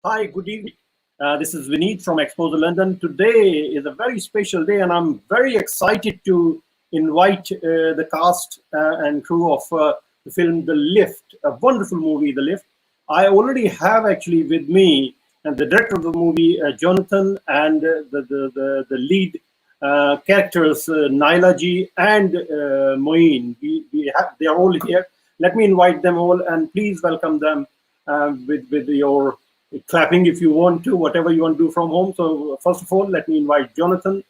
Hi, good evening. This is Vineet from Exposure London. Today is a very special day, and I'm very excited to invite the cast and crew of the film The Lift, a wonderful movie, The Lift. I already have actually with me the director of the movie, Jonathan, and the lead characters, Naila Ji and Moeen. They are all here. Let me invite them all, and please welcome them with your clapping if you want to, whatever you want to do from home. So first of all, let me invite Jonathan.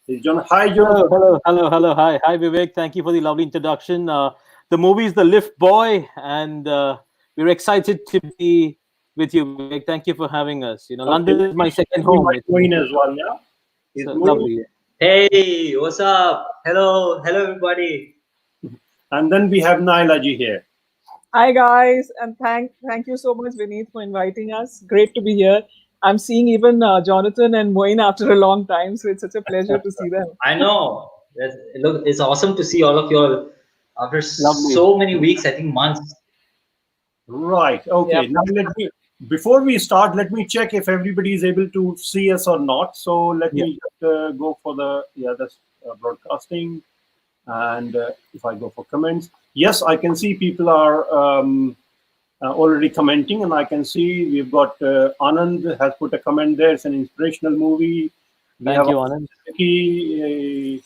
Hi, Hello, Jonathan. hello, hello, hello. Hi, Vivek. Thank you for the lovely introduction. The movie is The Lift Boy, and we're excited to be with you, Vivek. Thank you for having us. Okay, London is my second let me home. invite It's Moeen as well. Yeah, is Moeen, lovely. Hey, what's up? Hello, everybody. and then we have Naila Ji here. Hi guys, and thank you so much, Vineet, for inviting us. Great to be here. I'm seeing even Jonathan and Moin after a long time, so it's such a pleasure to see them. I know. Look, it's awesome to see all of you all after Lovely. so many weeks. I think months. Right. Yeah. Okay. Now let me. Before we start, let me check if everybody is able to see us or not. So let Yeah. me just go for the broadcasting, and if I go for comments, yes, I can see people are already commenting, and I can see we've got Anand has put a comment there. It's an inspirational movie. We Thank have you, Anand. he's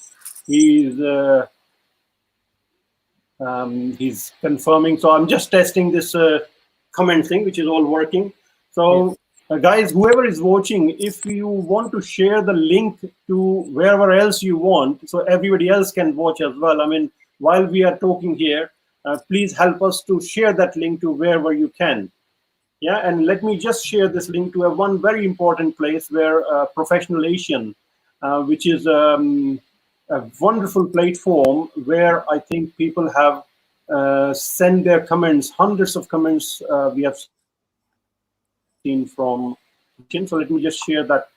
he's confirming. So I'm just testing this comment thing, which is all working. So, guys, whoever is watching, if you want to share the link to wherever else you want, so everybody else can watch as well. I mean, while we are talking here, please help us to share that link to wherever you can. Yeah, and let me just share this link to a one very important place where Professional Asian, which is a wonderful platform where I think people have sent their comments, hundreds of comments we have seen from. So let me just share that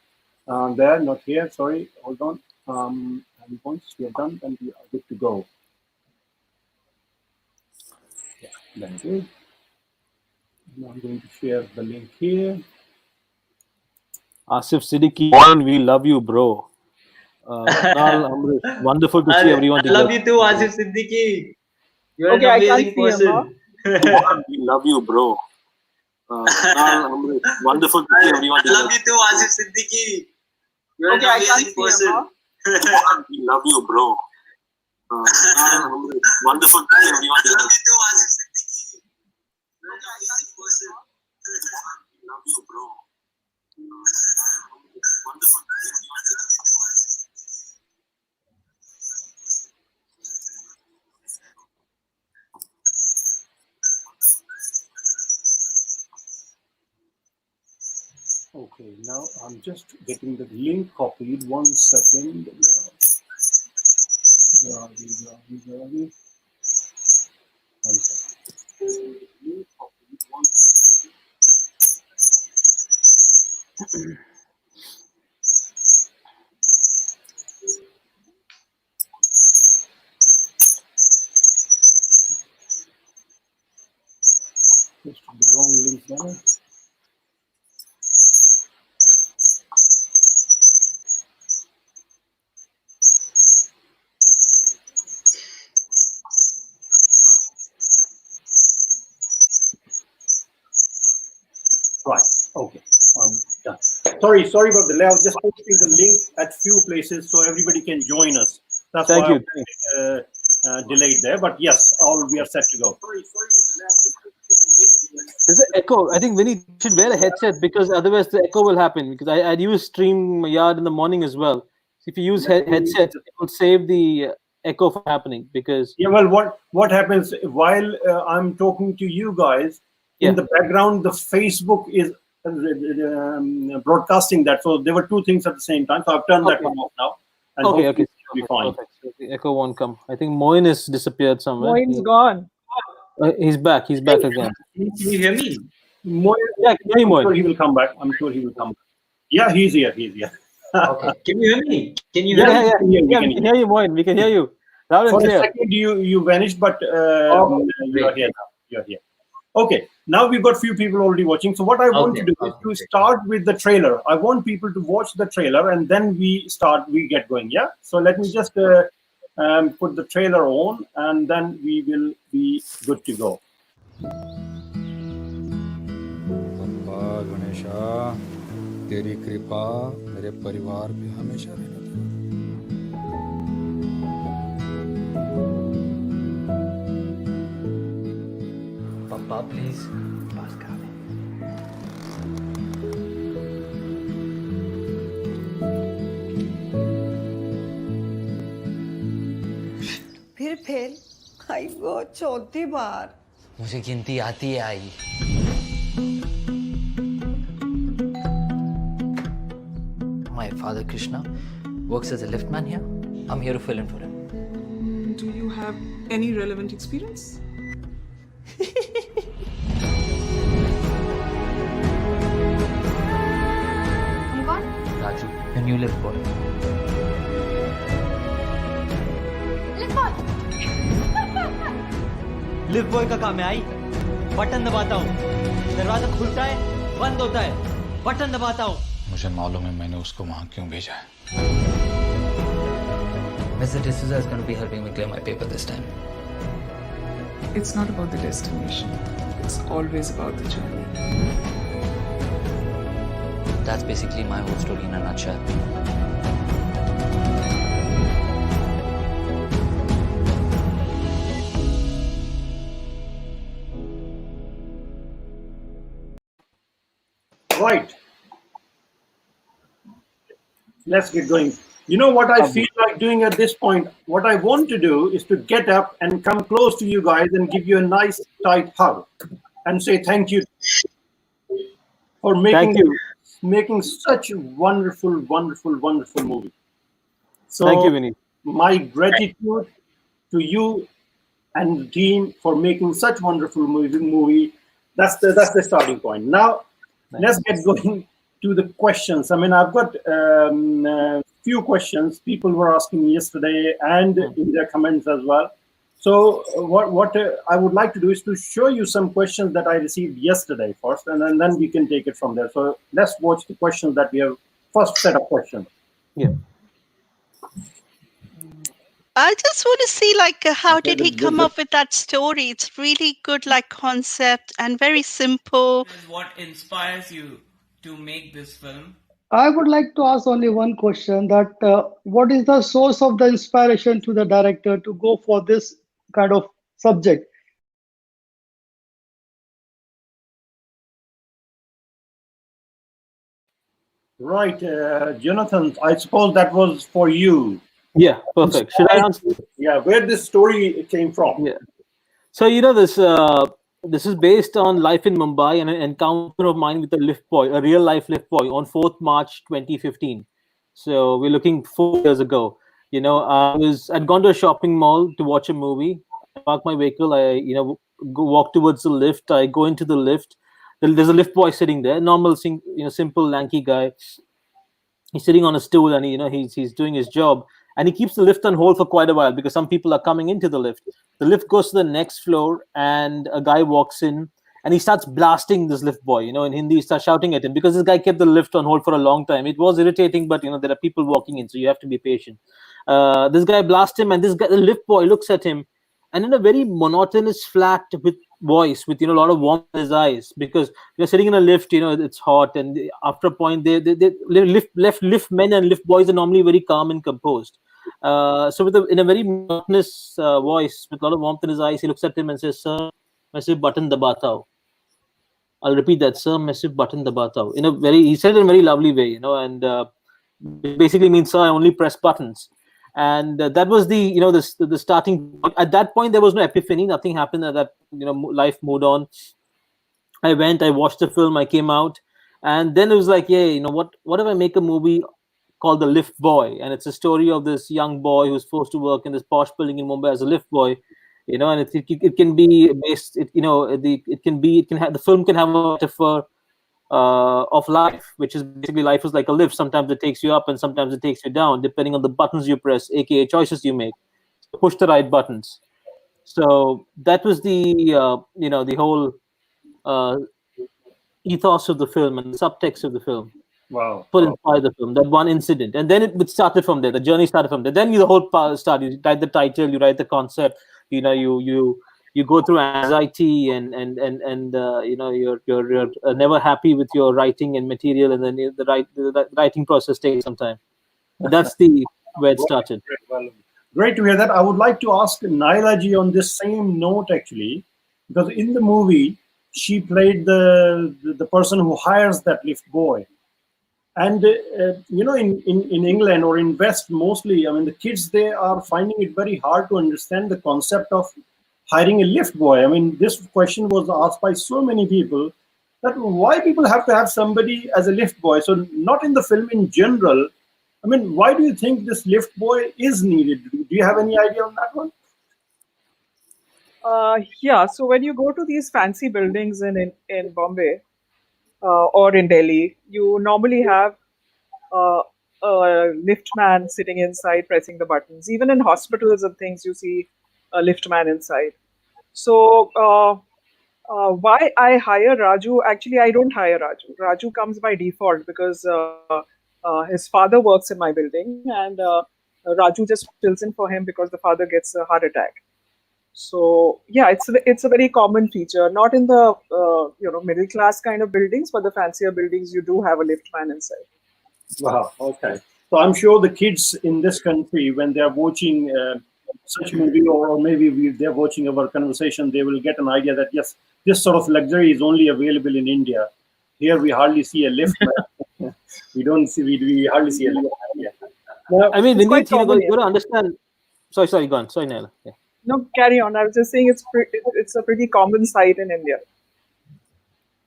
there, not here, sorry, hold on. And once we are done, then we are good to go. Yeah, very good. Now I'm going to share the link here. Asif Siddiqui, Moin, we love you, bro. Kunal, Amrish, wonderful to see I, everyone I love together. you too, Asif Siddiqui. You're an Okay, I can't amazing see him, huh? person. Moin, we love you, bro. Kunal, Amrish, wonderful to see everyone I love together. you too, Asif Siddiqui. You're an Okay, I can't amazing see him, huh? person. Moin, we love you, bro. Kunal, Amrish, wonderful to see everyone I love together. you too, Asif Siddiqui. You're an amazing person. We love you, bro. Wonderful to see everyone together. Okay, now I'm just getting the link copied. 1 second. Where are we? Where are we? Where are we? 1 second. Link copied. Just the wrong link there. Right. Okay. Done. Sorry about the delay. I was just posting the link at few places so everybody can join us. That's Thank why I you. was delayed there. But yes, all we are set to go. There's an echo. I think Vinny should wear a headset because otherwise the echo will happen. Because I'd use StreamYard in the morning as well. So if you use headset, it will save the echo from happening. Because Yeah. Well, what happens while I'm talking to you guys in yeah, the background? The Facebook is broadcasting that. So there were two things at the same time. So I've turned that okay, one off now, and okay, hopefully okay, it should be perfect, fine. perfect. So the echo won't come. I think Moin has disappeared somewhere. Moin's gone. He's back. He's back again. Can you hear me? Moin, Yeah, I can hear you, I'm sure Moin. he will come back. I'm sure he will come back. Yeah, he's here. He's here. Okay. Can you hear me? Can you Yeah, hear Yeah, yeah, me? yeah, we can hear. We yeah. can We can hear. hear you, Moin. We can hear you loud and For a clear. second, you vanished, but Oh, you are great. here now. You are here. Okay, now we've got few people already watching. So what I want to do is to start with the trailer. I want people to watch the trailer and then we get going. Yeah. So let me just put the trailer on and then we will be good to go. बाबा गणेशा, तेरी कृपा मेरे परिवार पे हमेशा रहना दे। Papa, please. फिर fail. आई गो चौथी बार। मुझे गिनती आती है आई। My father Krishna works as a liftman here. I'm here to fill in for him. Do you have any relevant experience? Raju, your new lift boy. Lift boy का काम है आई। Button दबाता हूँ, दरवाजा खुलता है, बंद होता है, बटन दबाता हूँ। मुझे मालूम है मैंने उसको वहाँ क्यों भेजा है। Mr. D'Souza is going to be helping me clear my paper this time. It's not about the destination. It's always about the journey. That's basically my whole story in a nutshell. Right. Let's get going. You know what I feel like doing at this point? What I want to do is to get up and come close to you guys and give you a nice tight hug and say thank you for making such a wonderful movie. So Thank you, Vinny. my gratitude to you and the team for making such wonderful movie. That's the starting point. Now let's get going to the questions. I mean, I've got few questions people were asking me yesterday and in their comments as well. So what I would like to do is to show you some questions that I received yesterday first, and then we can take it from there. So let's watch the questions that we have. First set of questions. Yeah. I just want to see, like, how did he come up with that story? It's really good, like, concept and very simple. What inspires you to make this film? I would like to ask only one question: that what is the source of the inspiration to the director to go for this kind of subject? Right, Jonathan. I suppose that was for you. Yeah, perfect. Should I answer? Yeah, where this story came from? Yeah. So you know this is based on life in Mumbai and an encounter of mine with a lift boy, a real life lift boy, on 4th March 2015. So we're looking 4 years ago. You know, I'd gone to a shopping mall to watch a movie. I park my vehicle. I walk towards the lift. I go into the lift. There's a lift boy sitting there, normal, simple, lanky guy. He's sitting on a stool and he's doing his job. And he keeps the lift on hold for quite a while because some people are coming into the lift. The lift goes to the next floor and a guy walks in and he starts blasting this lift boy. In Hindi, he starts shouting at him because this guy kept the lift on hold for a long time. It was irritating, but there are people walking in, so you have to be patient. This guy blasts him, and the lift boy looks at him, and in a very monotonous, flat voice, with a lot of warmth in his eyes, because you're sitting in a lift, it's hot, and after a point, lift men and lift boys are normally very calm and composed. So in a very monotonous voice, with a lot of warmth in his eyes, he looks at him and says, "Sir, massive button dabata ho." I'll repeat that, "Sir, massive button dabata ho." He said it in a very lovely way, and it basically means, "Sir, I only press buttons." And that was the starting point. At that point, there was no epiphany. Nothing happened. Life moved on. I watched the film, I came out, and then it was like, yeah, what if I make a movie called The Lift Boy? And it's a story of this young boy who's forced to work in this posh building in Mumbai as a lift boy, and it can be based, the film can have a metaphor of life, which is basically life is like a lift. Sometimes it takes you up and sometimes it takes you down, depending on the buttons you press, aka choices you make. So push the right buttons. So that was the whole ethos of the film and the subtext of the film. Wow. Put inside the film, that one incident, and then it started from there. The journey started from there. Then the whole part started. You write the title, you write the concept. You go through anxiety and you're never happy with your writing and material, and then the writing process takes some time. But that's the where it started. Well, great to hear that. I would like to ask Naila ji on this same note actually, because in the movie she played the person who hires that lift boy. And in England or in West mostly, I mean, the kids, they are finding it very hard to understand the concept of hiring a lift boy. I mean, this question was asked by so many people, that why people have to have somebody as a lift boy. So not in the film in general. I mean, why do you think this lift boy is needed? Do you have any idea on that one? Yeah, so when you go to these fancy buildings in Bombay, or in Delhi, you normally have a lift man sitting inside pressing the buttons. Even in hospitals and things, you see a lift man inside. So why I hire Raju? Actually, I don't hire Raju. Raju comes by default because his father works in my building, and Raju just fills in for him because the father gets a heart attack. So yeah, it's a very common feature. Not in the middle class kind of buildings, but the fancier buildings, you do have a lift man inside. Wow. Okay. So I'm sure the kids in this country, when they are watching such movie, or maybe they're watching our conversation, they will get an idea that yes, this sort of luxury is only available in India. Here we hardly see a lift man. we hardly see a lift man. Yeah. I mean, It's we quite need common you got to understand. Sorry, go on. Sorry, Naila. Yeah. No, carry on. I was just saying it's a pretty common sight in India.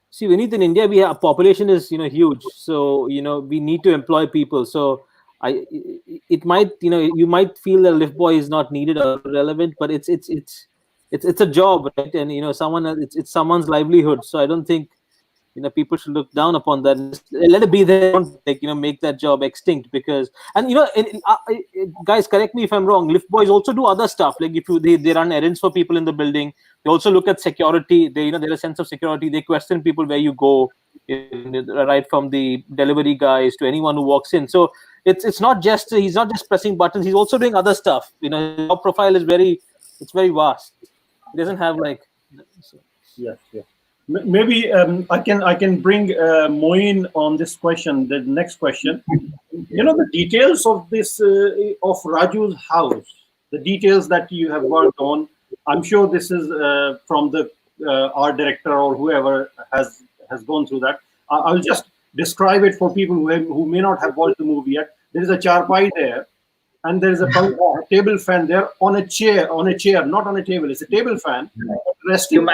See, Vineet, in India, our population is huge, so we need to employ people. So it might you might feel that lift boy is not needed or relevant, but it's a job, right? And it's someone's livelihood. So I don't think people should look down upon that. Let it be there. Don't make that job extinct, because guys, correct me if I'm wrong. Lift boys also do other stuff. Like if they run errands for people in the building. They also look at security. There's a sense of security. They question people where you go, right from the delivery guys to anyone who walks in. So it's not just he's not just pressing buttons. He's also doing other stuff. His job profile is very vast. He doesn't have Yes. Maybe I can bring Moin on this question. The next question, the details of this of Raju's house, the details that you have worked on. I'm sure this is from the art director or whoever has gone through that. I'll just describe it for people who may not have watched the movie yet. There is a charpai there, and there is a table fan there on a chair, not on a table. It's a table fan resting.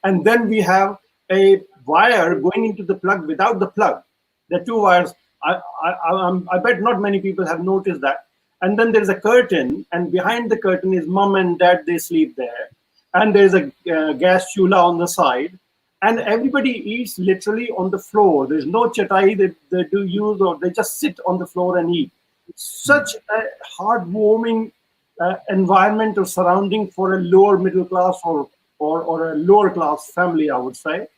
And then we have a wire going into the plug without the plug. There are two wires. I bet not many people have noticed that. And then there's a curtain, and behind the curtain is mom and dad. They sleep there, and there's a gas chula on the side, and everybody eats literally on the floor. There's no chatai they do use, or they just sit on the floor and eat. Such a heartwarming environment or surrounding for a lower middle class or a lower class family, I would say.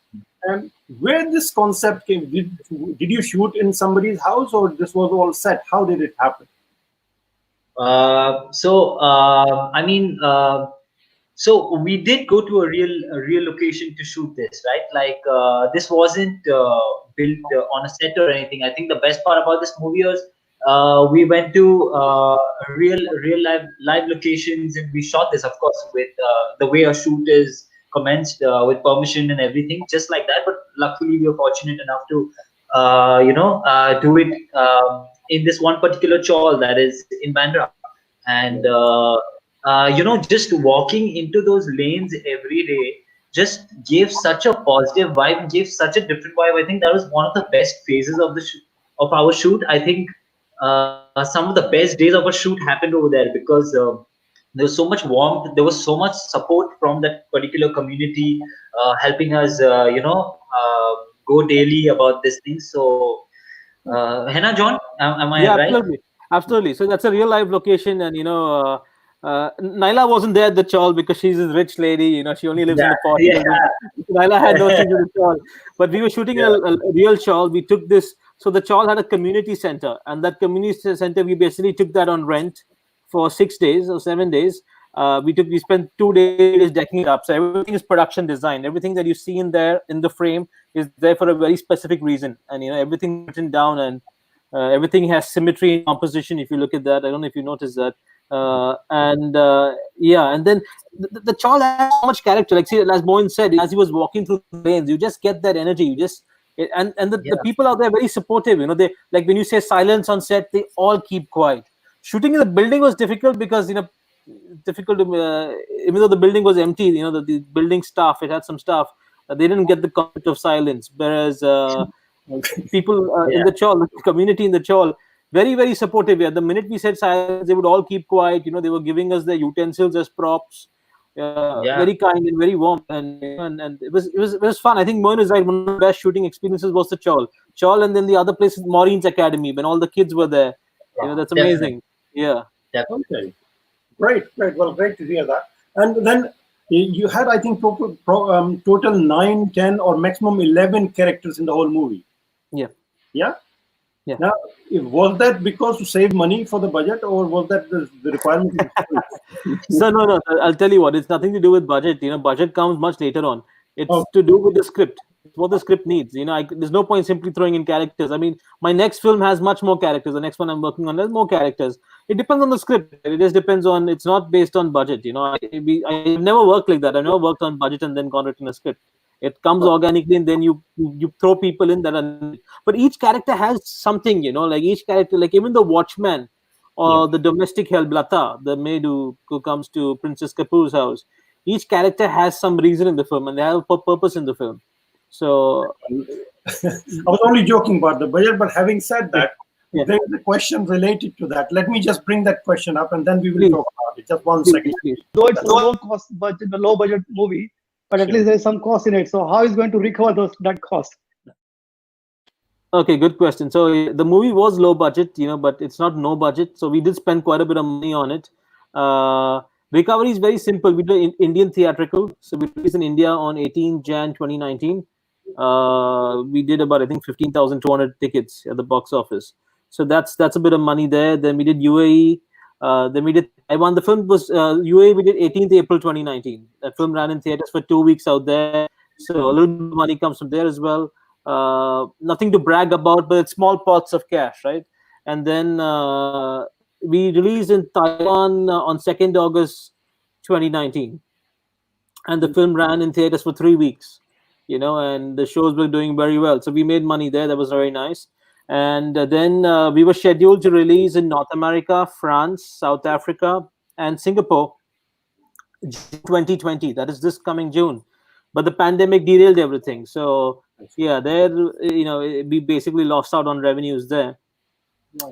And where this concept came, did you shoot in somebody's house, or this was all set? How did it happen? So we did go to a real location to shoot this, right? Like this wasn't built on a set or anything. I think the best part about this movie was we went to real live locations, and we shot this, of course, with the way a shoot is commenced, with permission and everything, just like that. But luckily, we were fortunate enough to do it in this one particular chawl that is in Bandra. And just walking into those lanes every day just gave such a positive vibe, gave such a different vibe. I think that was one of the best phases of our shoot. I think some of the best days of a shoot happened over there, because there was so much warmth, there was so much support from that particular community, helping us go daily about this thing. So Henna, John, am I right? Absolutely. So that's a real live location, and Naila wasn't there at the chawl because she's a rich lady. You know, she only lives in the pot. Yeah. Naila had no thing to the chawl. But we were shooting a real chawl. We took this. So the chawl had a community center, and that community center, we basically took that on rent for 6 days or 7 days. We spent 2 days decking it up. So everything is production design. Everything that you see in there in the frame is there for a very specific reason, and everything written down, and everything has symmetry and composition. If you look at that, I don't know if you noticed that. And then the chawl has so much character. Like, see, as Moin said, as he was walking through the lanes, you just get that energy. You just the people out there are very supportive. They, like, when you say silence on set, they all keep quiet. Shooting in the building was difficult because difficult to, even though the building was empty, the building staff, it had some staff, they didn't get the concept of silence, whereas people in the chawl, the community in the chawl, very, very supportive. The minute we said silence, they would all keep quiet. They were giving us their utensils as props. Very kind and very warm, and it was fun. I think Moin is right. One of the best shooting experiences was the chawl, and then the other place is Maureen's Academy when all the kids were there. That's amazing. Yeah. Okay. Great. Well, great to hear that. And then you had, I think, total 9, 10, or maximum 11 characters in the whole movie. Yeah. Yeah. Yeah. Now, was that because to save money for the budget, or was that the requirement? So no. I'll tell you what. It's nothing to do with budget. Budget comes much later on. It's to do with the script. It's what the script needs. There's no point simply throwing in characters. I mean, my next film has much more characters. The next one I'm working on has more characters. It depends on the script. It just depends on. It's not based on budget. I've never worked like that. I've never worked on budget and then gone written a script. It comes organically, and then you throw people in that. But each character has something. Like each character, like even the watchman or the domestic help, Lata, the maid who comes to Princess Kapoor's house. Each character has some reason in the film, and they have a purpose in the film. So I was only joking about the budget, but having said that, there is a question related to that. Let me just bring that question up, and then we will talk about it. Just 1 second. Though it's a low budget movie, but at least there's some cost in it. So how is going to recover that cost? Okay, good question. So the movie was low budget, but it's not no budget. So we did spend quite a bit of money on it. Recovery is very simple. We do Indian theatrical. So we released in India on 18 Jan 2019. We did about, I think, 15,200 tickets at the box office. So that's a bit of money there. Then we did UAE. Then we did Taiwan. The film was UAE. We did 18th April 2019. That film ran in theaters for 2 weeks out there. So a little bit of money comes from there as well. Nothing to brag about, but it's small pots of cash, right? And then we released in Taiwan on 2nd August 2019. And the film ran in theaters for 3 weeks. And the shows were doing very well. So we made money there. That was very nice. And then we were scheduled to release in North America, France, South Africa, and Singapore 2020. That is this coming June. But the pandemic derailed everything. So there, we basically lost out on revenues there.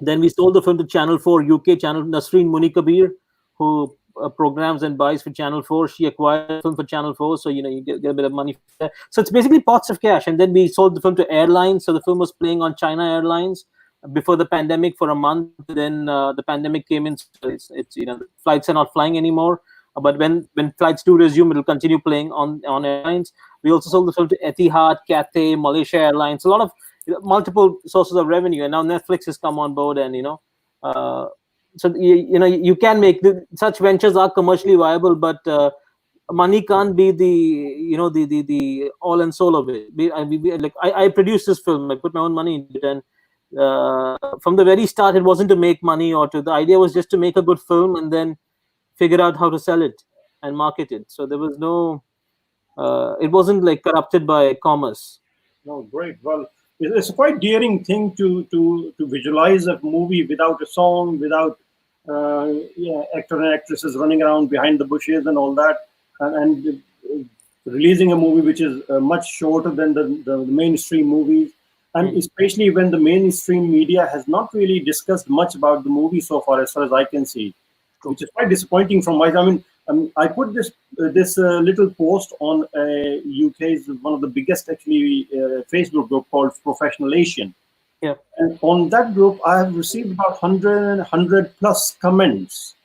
Then we sold the film to Channel 4 UK, Channel Nasreen Munikabir, who programs and buys for Channel 4. She acquired the film for Channel 4, so you get a bit of money there. So it's basically pots of cash. And then we sold the film to airlines. So the film was playing on China Airlines before the pandemic for a month. Then the pandemic came in. So it's the flights are not flying anymore. But when flights do resume, it'll continue playing on airlines. We also sold the film to Etihad, Cathay, Malaysia Airlines. A lot of multiple sources of revenue, and now Netflix has come on board, and so you can make such ventures are commercially viable, but money can't be the all and soul of it. I produced this film, I put my own money into it, and from the very start, it wasn't to make money the idea was just to make a good film and then figure out how to sell it and market it. So there was no, it wasn't like corrupted by commerce. No, great. Well, it's a quite daring thing to visualize a movie without a song, without actors and actresses running around behind the bushes and all that, and releasing a movie which is much shorter than the mainstream movies, and especially when the mainstream media has not really discussed much about the movie so far as I can see, which is quite disappointing from my. I mean, I put this little post on UK's one of the biggest actually Facebook group called Professional Asian. Yeah. And on that group, I have received about 100 plus comments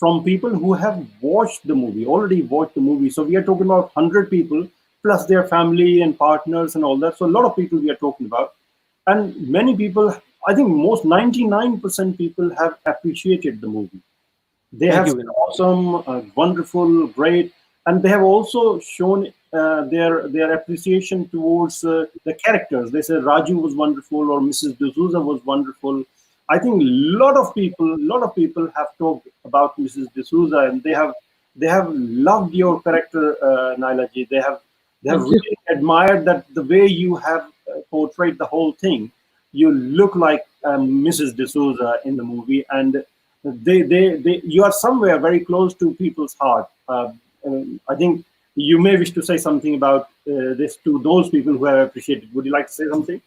from people who have watched the movie, already watched the movie. So we are talking about 100 people plus their family and partners and all that. So a lot of people we are talking about. And many people, I think most 99% people have appreciated the movie. They Thank have you, said Vinod. awesome, wonderful, great, and they have also shown their appreciation towards the characters. They said Raju was wonderful or Mrs. D'Souza was wonderful. I think a lot of people have talked about Mrs. D'Souza, and they have loved your character, Naila ji. They have Thank you. really admired that the way you have portrayed the whole thing. You look like Mrs. D'Souza in the movie, and you are somewhere very close to people's heart. I think you may wish to say something about this to those people who have appreciated. Would you like to say something?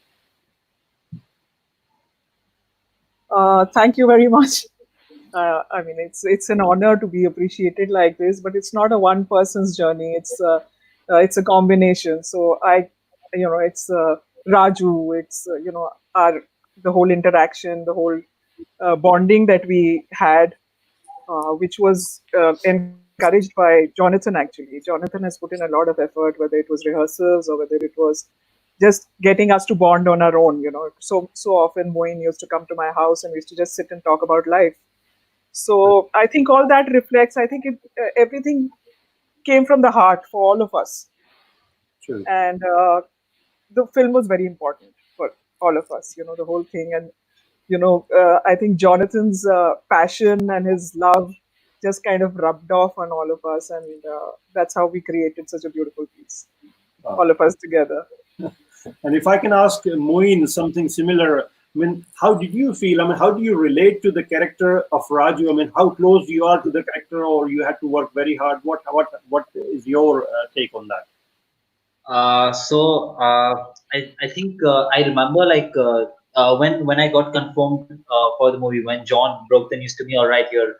Thank you very much. I mean, it's an honor to be appreciated like this, but it's not a one person's journey. It's a combination. So it's Raju. It's the whole interaction, the whole bonding that we had, which was encouraged by Jonathan. Actually, Jonathan has put in a lot of effort, whether it was rehearsals or whether it was just getting us to bond on our own. So often Moin used to come to my house and we used to just sit and talk about life. So I think all that reflects. I think everything came from the heart for all of us. Sure. And the film was very important for all of us. The whole thing, and I think Jonathan's passion and his love just kind of rubbed off on all of us, and that's how we created such a beautiful piece. Wow. All of us together. And if I can ask Moin something similar, I mean, how did you feel? I mean, how do you relate to the character of Raju? I mean, how close you are to the character, or you had to work very hard? What is your take on that? I think I remember when I got confirmed for the movie, when John broke the news to me, all right, you're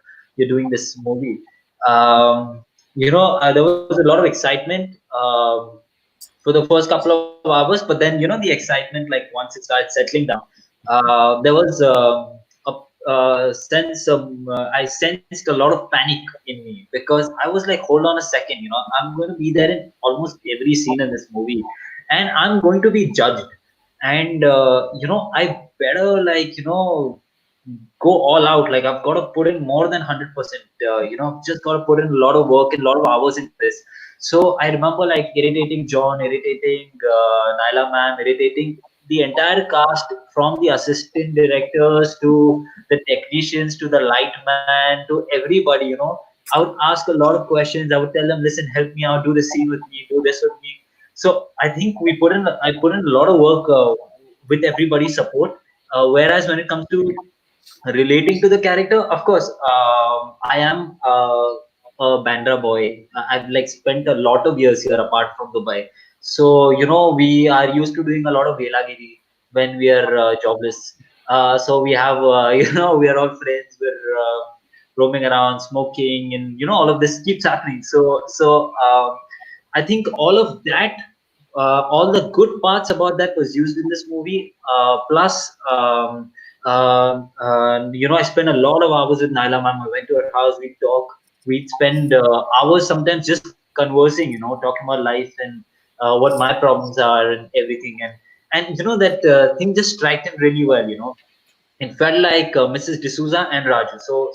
doing this movie. There was a lot of excitement for the first couple of hours, but then the excitement, like once it started settling down, there was a sense of I sensed a lot of panic in me, because I was like, hold on a second, I'm going to be there in almost every scene in this movie, and I'm going to be judged, and I better go all out. Like, I've got to put in more than 100%. Just got to put in a lot of work and a lot of hours in this. So I remember irritating John, irritating Naila ma'am, irritating the entire cast, from the assistant directors to the technicians to the light man to everybody. I would ask a lot of questions. I would tell them, listen, help me out, do the scene with me, do this with me. So I think I put in a lot of work with everybody's support. Whereas when it comes to relating to the character, of course, I am a Bandra boy. I've spent a lot of years here apart from Dubai. So, we are used to doing a lot of Velagiri when we are jobless. So we have, we are all friends. We're roaming around, smoking, and, all of this keeps happening. So I think all of that, all the good parts about that was used in this movie. Plus, I spent a lot of hours with Naila ma'am. I went to her house, we talk. We'd spend hours sometimes just conversing, talking about life and what my problems are and everything. And that thing just struck him really well, It felt like Mrs. D'Souza and Raju. So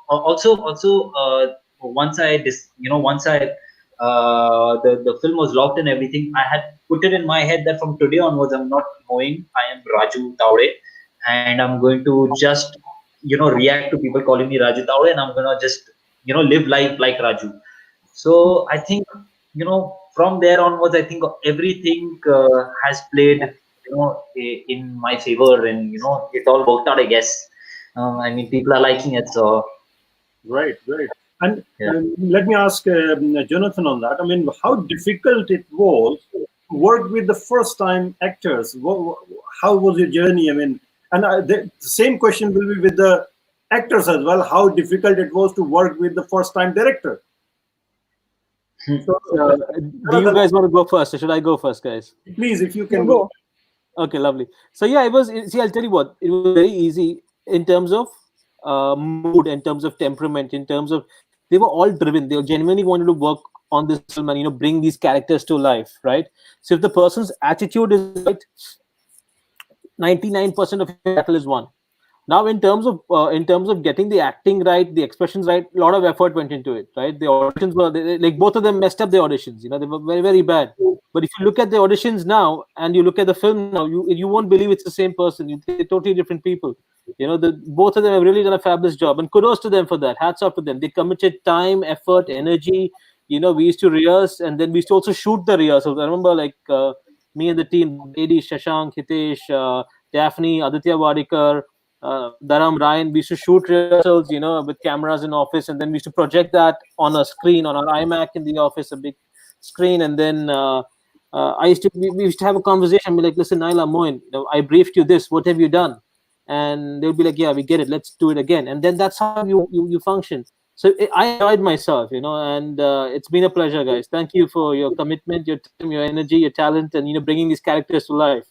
also once the film was locked and everything, I had put it in my head that from today onwards, I'm not Moin, I am Raju Taude, and I'm going to just react to people calling me Raju Taude, and I'm gonna just live life like Raju. So I think from there onwards, I think everything has played in my favor, and it all worked out, I guess. I mean, people are liking it, so Right. And let me ask Jonathan on that. I mean, how difficult it was to work with the first-time actors? How was your journey? I mean, and the same question will be with the actors as well. How difficult it was to work with the first-time director? So, do you guys want to go first, or should I go first, guys? Please, if you can go. Okay, lovely. So yeah, it was. See, I'll tell you what. It was very easy in terms of mood, in terms of temperament, in terms of, they were all driven. They genuinely wanted to work on this film and, you know, bring these characters to life, right? So if the person's attitude is right, 99% of your battle is won. Now, in terms of getting the acting right, the expressions right, a lot of effort went into it, right? The auditions were like, both of them messed up the auditions. You know, they were very, very bad. But if you look at the auditions now and you look at the film now, you won't believe it's the same person. They're totally different people. You know, both of them have really done a fabulous job, and kudos to them for that. Hats off to them. They committed time, effort, energy. You know, we used to rehearse, and then we used to also shoot the rehearsals. I remember, like, me and the team, AD, Shashank, Hitesh, Daphne, Aditya Wadikar, Dharam, Ryan, we used to shoot rehearsals, you know, with cameras in office, and then we used to project that on a screen, on our iMac in the office, a big screen, and then we used to have a conversation, be like, listen, Naila, Moin, you know, I briefed you this, what have you done? And they'll be like, yeah, we get it, let's do it again. And then that's how you function. So I enjoyed myself, you know, and it's been a pleasure, guys. Thank you for your commitment, your time, your energy, your talent, and, you know, bringing these characters to life.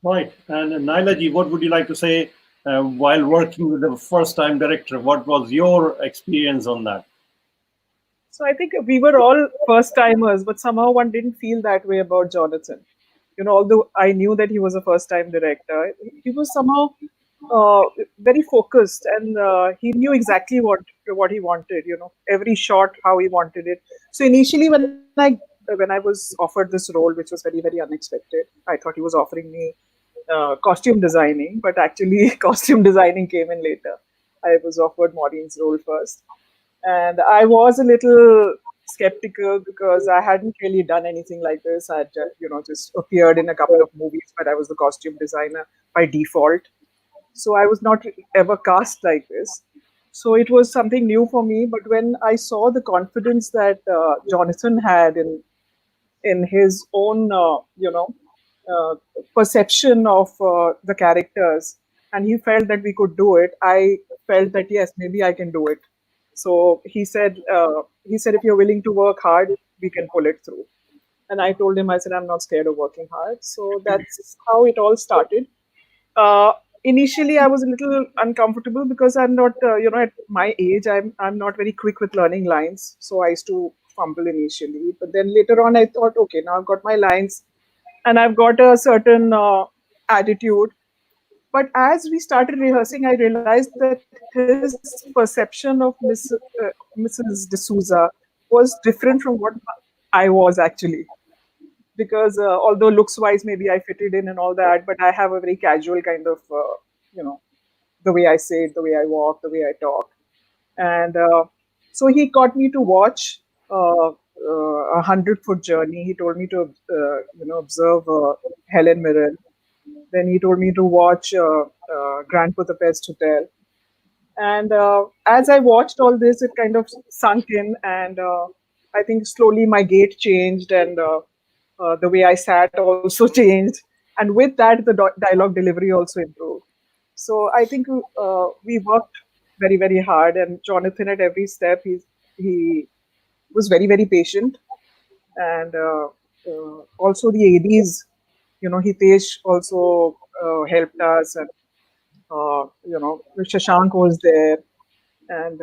Right. And Naila ji, what would you like to say while working with the first-time director? What was your experience on that? So I think we were all first timers, but somehow one didn't feel that way about Jonathan. You know, although I knew that he was a first-time director, he was somehow very focused, and he knew exactly what he wanted. You know, every shot, how he wanted it. So initially, when I was offered this role, which was very, very unexpected, I thought he was offering me costume designing, but actually costume designing came in later. I was offered Maureen's role first, and I was a little skeptical because I hadn't really done anything like this. I'd you know, just appeared in a couple of movies, but I was the costume designer by default, so I was not ever cast like this. So it was something new for me. But when I saw the confidence that Jonathan had in his own you know, perception of the characters, and he felt that we could do it, I felt that yes, maybe I can do it. So he said, if you're willing to work hard, we can pull it through. And I told him, I said, I'm not scared of working hard. So that's how it all started. Initially, I was a little uncomfortable because I'm not, you know, at my age, I'm not very quick with learning lines. So I used to fumble initially. But then later on, I thought, okay, now I've got my lines and I've got a certain attitude. But as we started rehearsing, I realized that his perception of Mrs. D'Souza was different from what I was actually. Because although looks-wise, maybe I fitted in and all that, but I have a very casual kind of, you know, the way I say it, the way I walk, the way I talk. And so he got me to watch a 100-foot journey. He told me to, you know, observe Helen Mirren. Then he told me to watch Grand Budapest Hotel. And as I watched all this, it kind of sunk in. And I think slowly my gait changed, and the way I sat also changed. And with that, the dialogue delivery also improved. So I think we worked very, very hard. And Jonathan, at every step, he was very, very patient. And also the ADs, you know, Hitesh also helped us, and you know, Shashank was there, and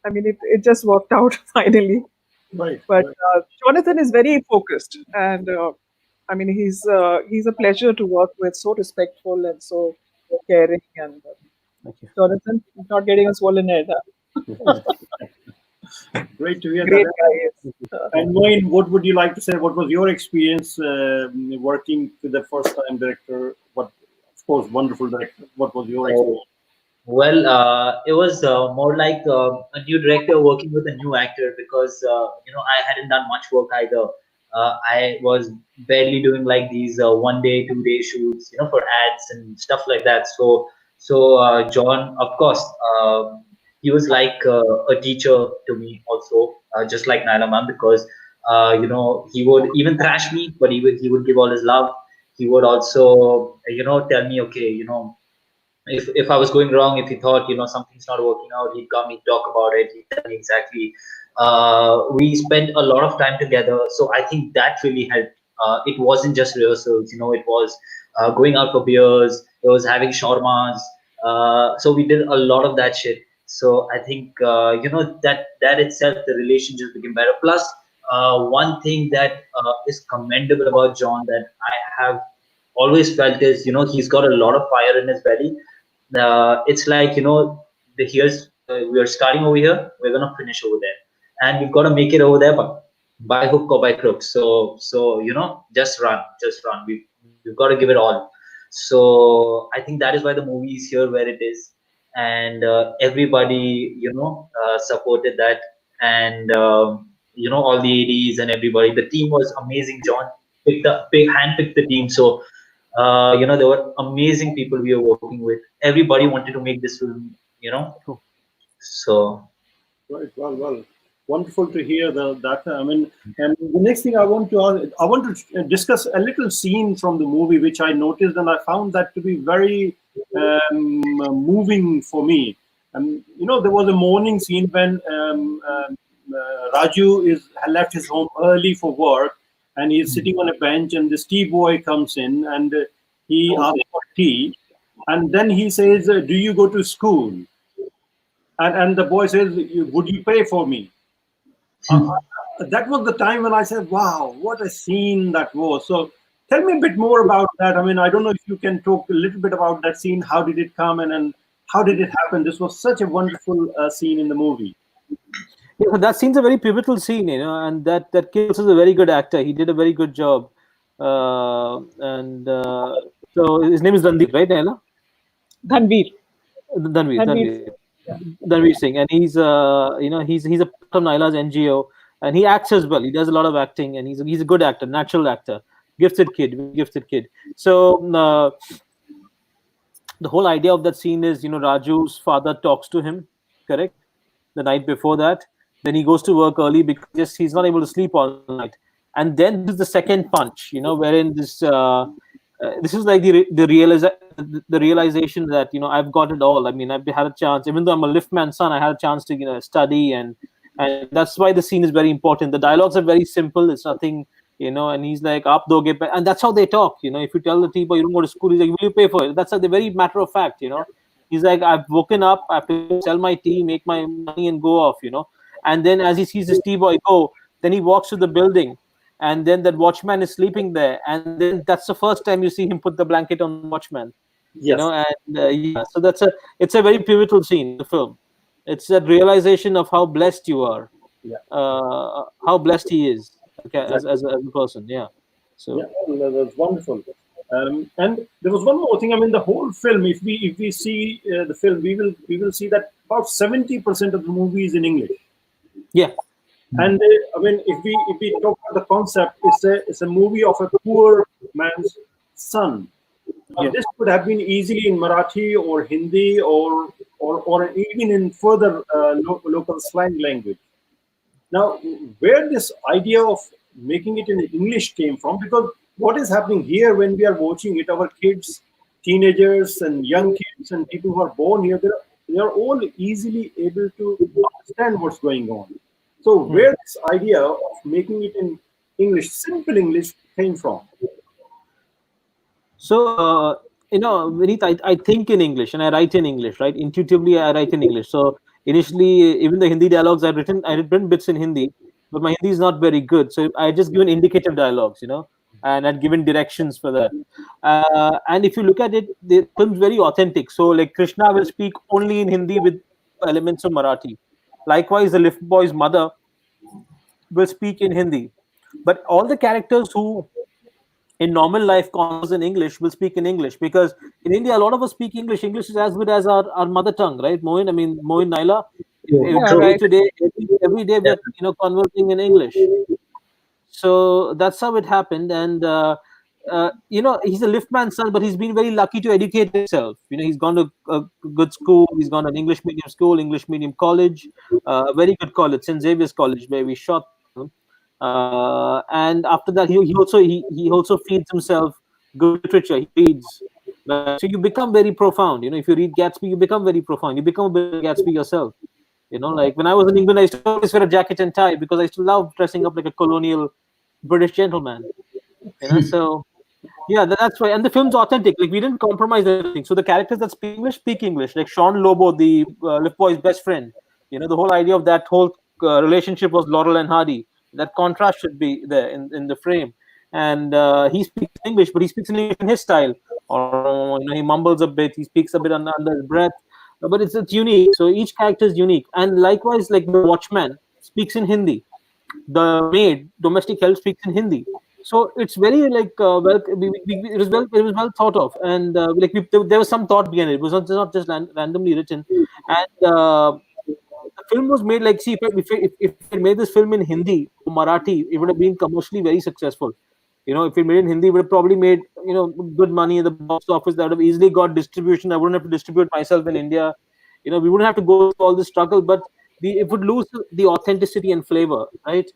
I mean, it just worked out finally. Right. But Jonathan is very focused, and I mean, he's a pleasure to work with. So respectful and so caring, and Jonathan, not getting a swollen head. Great to hear Great that. guy. And Moin, what would you like to say? What was your experience working with the first-time director? What, of course, wonderful director. What was your experience? Well, it was more like a new director working with a new actor, because you know, I hadn't done much work either. I was barely doing like these 1 day, 2 day shoots, you know, for ads and stuff like that. So John, of course, he was like a teacher to me also, just like Naila ma'am, because you know, he would even thrash me, but he would give all his love. He would also, you know, tell me, okay, you know, if I was going wrong, if he thought, you know, something's not working out, he'd come, he'd talk about it, he'd tell me exactly. We spent a lot of time together, so I think that really helped. It wasn't just rehearsals, you know, it was going out for beers. There was having shawarmas. So we did a lot of that shit. So I think that itself, the relationship became better. Plus, one thing that is commendable about John that I have always felt is, he's got a lot of fire in his belly. It's like, we are starting over here, we're gonna finish over there, and we've got to make it over there by hook or by crook. So just run. We've got to give it all. So I think that is why the movie is here where it is, and everybody supported that, and all the ADs and everybody. The team was amazing. John handpicked the team. So there were amazing people we were working with. Everybody wanted to make this film. So. Right. Well. Wonderful to hear that. I mean, and the next thing I want to discuss a little scene from the movie which I noticed, and I found that to be very moving for me. There was a morning scene when Raju had left his home early for work, and he's sitting on a bench, and this tea boy comes in, and he asks for tea, and then he says, "Do you go to school?" And the boy says, "Would you pay for me?" That was the time when I said, wow, what a scene that was. So tell me a bit more about that. I mean, I don't know if you can talk a little bit about that scene. How did it come and how did it happen? This was such a wonderful scene in the movie. Yeah, that scene's a very pivotal scene, and that kid is a very good actor. He did a very good job. So his name is Randeep, right, Naila? Dhanveer. Dhanveer Singh, and he's he's a part of Naila's NGO, and he acts as well. He does a lot of acting, and he's a good actor, natural actor, gifted kid. So the whole idea of that scene is, Raju's father talks to him, correct, the night before that. Then he goes to work early because he's not able to sleep all night, and then there's the second punch, wherein this is like the realization that I've got it all. I mean, I've had a chance, even though I'm a liftman's son, I had a chance to study, and that's why the scene is very important. The dialogues are very simple. It's nothing, and he's like, "Aap doge pe," and that's how they talk. If you tell the people you don't go to school, he's like, "Will you pay for it?" That's the very matter of fact. He's like, "I've woken up, I have to sell my tea, make my money, and go off." And then as he sees his tea boy go, then he walks to the building. And then that watchman is sleeping there, and then that's the first time you see him put the blanket on the watchman. Yes. So it's a very pivotal scene in the film. It's that realization of how blessed you are, how blessed he is as a person. Yeah. So that's wonderful. And there was one more thing. I mean, the whole film. If we see the film, we will see that about 70% of the movie is in English. Yeah. And I mean, if we talk about the concept, it's a movie of a poor man's son. This could have been easily in Marathi or Hindi or even in further local slang language. Now, where this idea of making it in English came from, because what is happening here when we are watching it, our kids, teenagers and young kids and people who are born here, they are all easily able to understand what's going on. So where this idea of making it in English, simple English, came from? So, Vineet, I think in English and I write in English, right? Intuitively, I write in English. So initially, even the Hindi dialogues I had written bits in Hindi, but my Hindi is not very good. So I just given indicative dialogues, and I'd given directions for that. And if you look at it, the film's very authentic. So like Krishna will speak only in Hindi with elements of Marathi. Likewise, the lift boy's mother will speak in Hindi. But all the characters who in normal life converse in English will speak in English, because in India, a lot of us speak English. English is as good as our mother tongue, right? Moin, Naila. Every day we're conversing in English. So that's how it happened. And he's a liftman's son, but he's been very lucky to educate himself. He's gone to a good school. He's gone to an English medium school, English medium college, a very good college, St. Xavier's College, where we shot. And after that, he also feeds himself good literature. He reads. So you become very profound. If you read Gatsby, you become very profound. You become a bit of Gatsby yourself. Like when I was in England, I used to always wear a jacket and tie because I used to love dressing up like a colonial British gentleman. So Yeah, that's right. And the film's authentic. Like we didn't compromise anything. So the characters that speak English speak English. Like Sean Lobo, the Lift Boy's best friend. You know, the whole idea of that whole relationship was Laurel and Hardy. That contrast should be there in the frame. And he speaks English, but he speaks in English in his style. Or he mumbles a bit. He speaks a bit under his breath. But it's unique. So each character is unique. And likewise, like the Watchman speaks in Hindi. The maid, domestic help, speaks in Hindi. So it's very like it was well thought of, and there was some thought behind it. It was not just randomly written, and the film was made like, see, if we made this film in Hindi or Marathi, it would have been commercially very successful. You know, if we made it in Hindi, it would have probably made good money in the box office. That would have easily got distribution. I wouldn't have to distribute myself in India. You know, we wouldn't have to go through all this struggle, but it would lose the authenticity and flavor, right?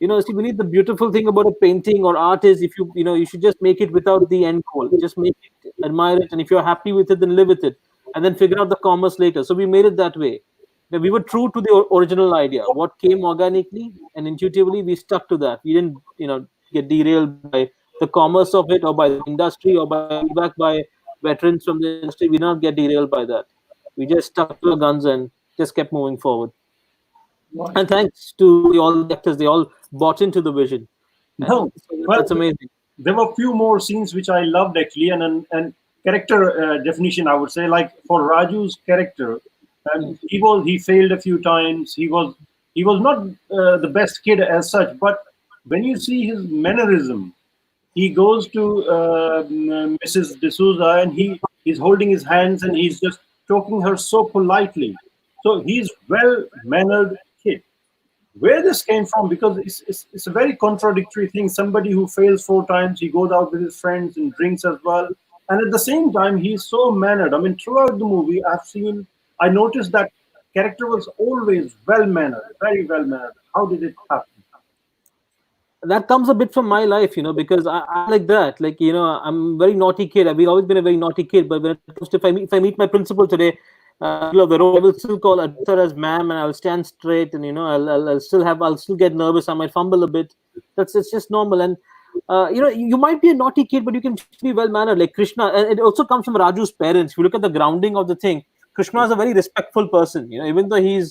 See, we need the beautiful thing about a painting or art is if you should just make it without the end goal. Just make it, admire it, and if you're happy with it, then live with it, and then figure out the commerce later. So we made it that way. We were true to the original idea. What came organically and intuitively, we stuck to that. We didn't, get derailed by the commerce of it or by the industry or by feedback by veterans from the industry. We did not get derailed by that. We just stuck to our guns and just kept moving forward. And thanks to all the actors, they all bought into the vision. No, that's amazing. There were a few more scenes which I loved actually, and character definition, I would say, like for Raju's character, he failed a few times. He was not the best kid as such, but when you see his mannerism, he goes to Mrs. D'Souza and he's holding his hands and he's just talking her so politely. So he's well-mannered kid. Where this came from, because it's a very contradictory thing. Somebody who fails 4 times, he goes out with his friends and drinks as well. And at the same time, he's so mannered. I mean, throughout the movie, I noticed that character was always well-mannered, very well-mannered. How did it happen? That comes a bit from my life, because I like that. Like, I'm a very naughty kid. I've always been a very naughty kid. But when it comes to, if I meet my principal today, I will still call her as ma'am, and I'll stand straight, and I'll still get nervous. I might fumble a bit. It's just normal. And you might be a naughty kid, but you can be well mannered. Like Krishna, and it also comes from Raju's parents. If you look at the grounding of the thing, Krishna is a very respectful person. Even though he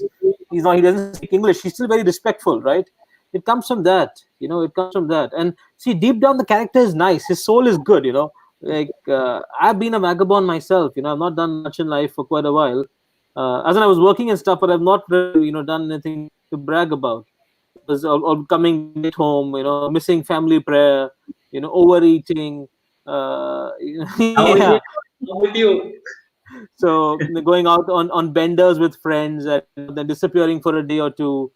doesn't speak English, he's still very respectful, right? It comes from that. It comes from that. And see, deep down, the character is nice. His soul is good. Like I've been a vagabond myself. I've not done much in life for quite a while. As in I was working and stuff, but I've not really, done anything to brag about. It was all coming at home, missing family prayer, overeating. Yeah. With you. So going out on benders with friends and then disappearing for a day or two.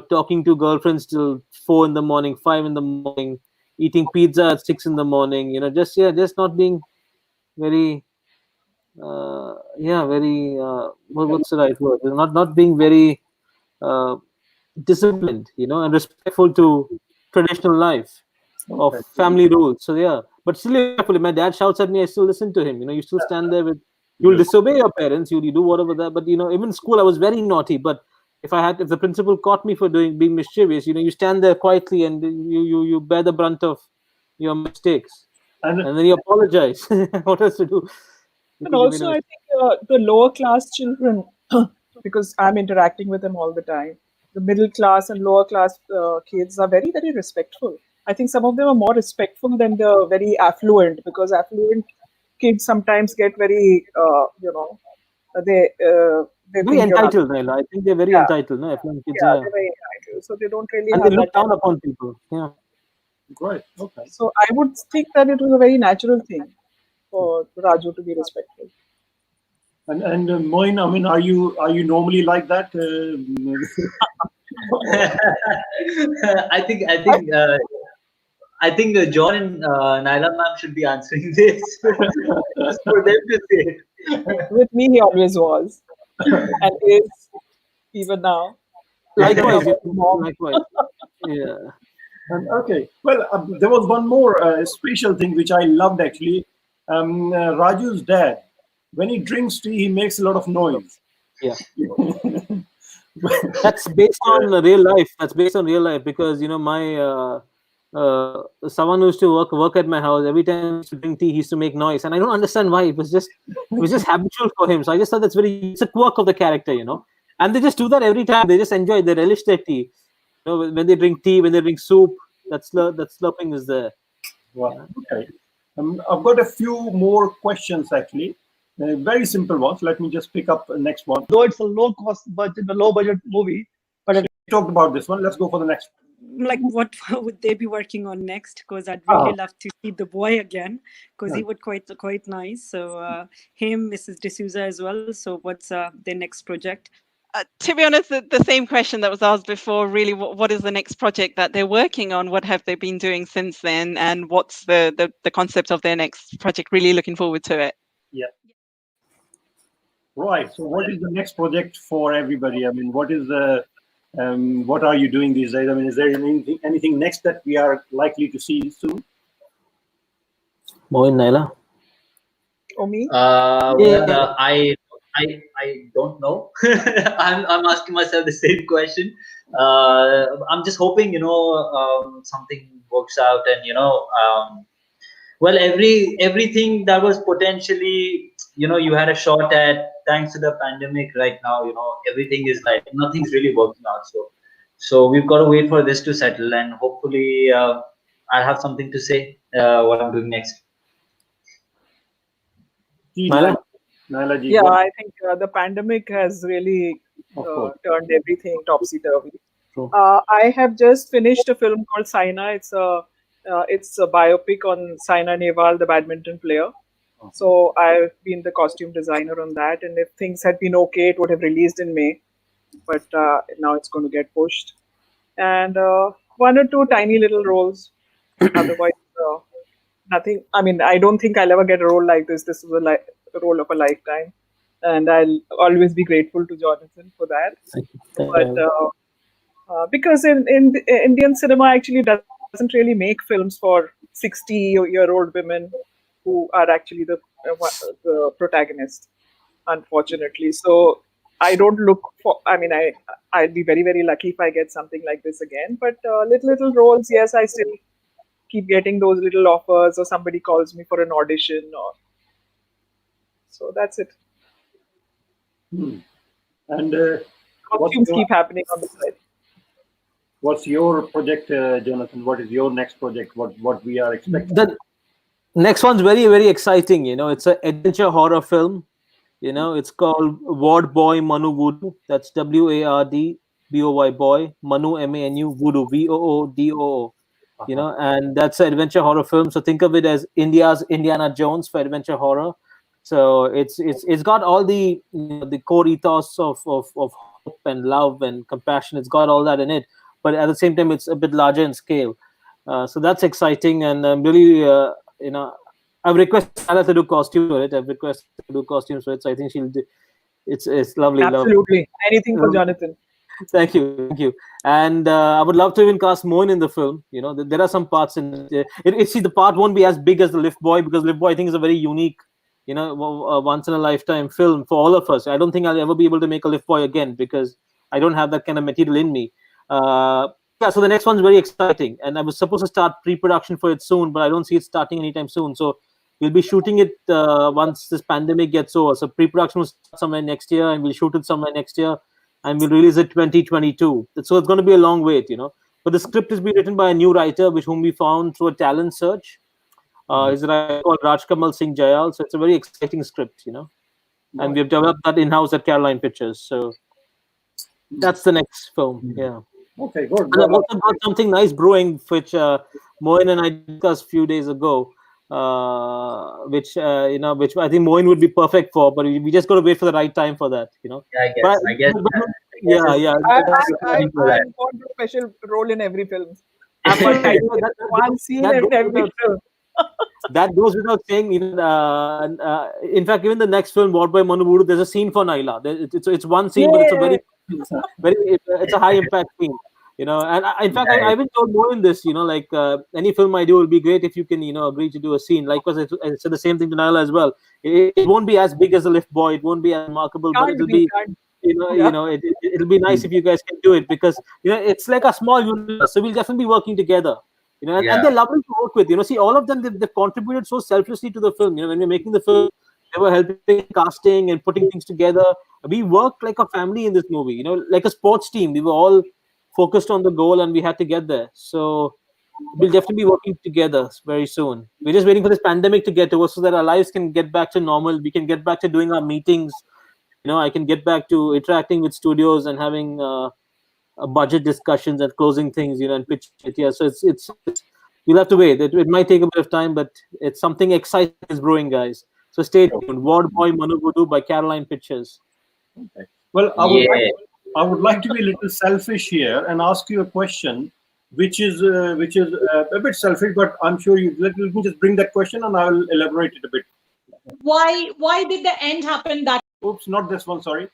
Talking to girlfriends till 4 in the morning, 5 in the morning. Eating pizza at 6 in the morning, just not being very, very, what's the right word? Not being very disciplined, and respectful to traditional life of family rules. So yeah, but still, if my dad shouts at me, I still listen to him. You still stand there you'll disobey your parents, you do whatever that. But even in school, I was very naughty, but if the principal caught me for being mischievous, you stand there quietly and you bear the brunt of your mistakes, and then you apologize. What else to do? And also, I think the lower class children, because I'm interacting with them all the time, the middle class and lower class kids are very, very respectful. I think some of them are more respectful than the very affluent, because affluent kids sometimes get very, they're very entitled. I think they're very entitled. No? Kids they're very entitled, so they don't really. And have they look down upon people. Yeah. Great. Okay. So I would think that it was a very natural thing for Raju to be respectful. And Moin, I mean, are you normally like that? I think John and Naila ma'am should be answering this. Just for them to say. With me, he always was, and is even now. Likewise. Likewise. Yeah. Okay. Well, there was one more special thing which I loved actually. Raju's dad, when he drinks tea, he makes a lot of noise. Yeah. That's based on real life. That's based on real life because my someone who used to work at my house. Every time he used to drink tea, he used to make noise, and I don't understand why. It was just habitual for him. So I just thought it's a quirk of the character, And they just do that every time. They just enjoy it. They relish their tea. When they drink tea, when they drink soup, that slurping is there. Wow. Okay. I've got a few more questions actually. Very simple ones. Let me just pick up the next one. Though it's a low budget movie, but we talked about this one. Let's go for the next one. Like, what would they be working on next? Because I'd really love to see the boy again, because he would quite nice. So him, Mrs. D'Souza as well. So what's their next project? To be honest, the same question that was asked before, really, what is the next project that they're working on? What have they been doing since then? And what's the concept of their next project? Really looking forward to it. Yeah. Right. So what is the next project for everybody? I mean, what are you doing these days? I mean, is there anything next that we are likely to see soon? Moin, Naila? Or me? I don't know. I'm asking myself the same question. I'm just hoping, something works out, and well, everything that was potentially, you had a shot at, thanks to the pandemic right now, everything is like, nothing's really working out. So we've got to wait for this to settle, and hopefully I'll have something to say what I'm doing next. Naila ji, yeah, I think the pandemic has really turned everything topsy-turvy. I have just finished a film called Saina. It's a biopic on Saina Nehwal, the badminton player. So I've been the costume designer on that, and if things had been okay, it would have released in May, but now it's going to get pushed. And one or two tiny little roles. Otherwise, nothing. I mean, I don't think I'll ever get a role like this. This is a role of a lifetime, and I'll always be grateful to Jonathan for that. But because in Indian cinema actually doesn't really make films for 60-year-old women who are actually the protagonist, unfortunately. So I don't look for. I mean, I'd be very, very lucky if I get something like this again. But little roles, yes, I still keep getting those little offers, or somebody calls me for an audition, or so that's it. And costumes keep happening on the side. What's your project, Jonathan? What is your next project? What we are expecting? The next one's very, very exciting. It's an adventure horror film. It's called Ward Boy Manu Voodoo. That's WARD boy, Manu MANU, Voodoo VOODOO. And that's an adventure horror film. So think of it as India's Indiana Jones for adventure horror. So it's got all the the core ethos of hope and love and compassion. It's got all that in it, but at the same time, it's a bit larger in scale. So that's exciting, and I'm really I've requested Anna to do costumes for it. I've requested to do costumes for it. So I think she'll do. It's lovely. Absolutely, anything for Jonathan. Thank you. And I would love to even cast Moin in the film. There are some parts in it. See, the part won't be as big as the Lift Boy, because Lift Boy, I think, is a very unique, once in a lifetime film for all of us. I don't think I'll ever be able to make a Lift Boy again, because I don't have that kind of material in me. So the next one's very exciting, and I was supposed to start pre-production for it soon, but I don't see it starting anytime soon. So we'll be shooting it once this pandemic gets over. So pre-production will start somewhere next year, and we'll shoot it somewhere next year, and we'll release it 2022. So it's going to be a long wait, But the script is being written by a new writer, whom we found through a talent search. He's a writer called Rajkamal Singh Jayal. So it's a very exciting script, And we've developed that in-house at Caroline Pictures. So that's the next film. Yeah. Okay, good. And I've also got something nice brewing, which Moin and I discussed a few days ago. Which I think Moin would be perfect for, but we just got to wait for the right time for that, Yeah, I guess. I want a special role in every film. One scene in every film. That goes without saying. In fact, even the next film, Ward Boy Manu Voodoo, there's a scene for Naila. It's one scene, but it's a very it's a high impact scene. And in fact, I even told Moin this. Any film I do will be great if you can, agree to do a scene. Likewise, I said the same thing to Naila as well. It won't be as big as the Lift Boy. It won't be as remarkable, but it'll be. It'll be nice if you guys can do it, because it's like a small universe. So we'll definitely be working together. You know, and Yeah. they're lovely to work with. You know, see, all of them, they've contributed so selflessly to the film. You know, when we're making the film, they were helping casting and putting things together. We worked like a family in this movie. You know, like a sports team. We were all focused on the goal, and we had to get there. So we'll definitely be working together very soon. We're just waiting for this pandemic to get over so that our lives can get back to normal. We can get back to doing our meetings. You know, I can get back to interacting with studios and having budget discussions and closing things, you know, and pitch it. Yeah, so it's we'll have to wait. It might take a bit of time, but it's something exciting is brewing, guys. So stay tuned. Ward Boy Manugudu by Caroline Pictures. Okay. Well, I would like to be a little selfish here and ask you a question, which is a bit selfish, but I'm sure you. Let me just bring that question and I will elaborate it a bit. Why did the end happen that? Oops, not this one. Sorry.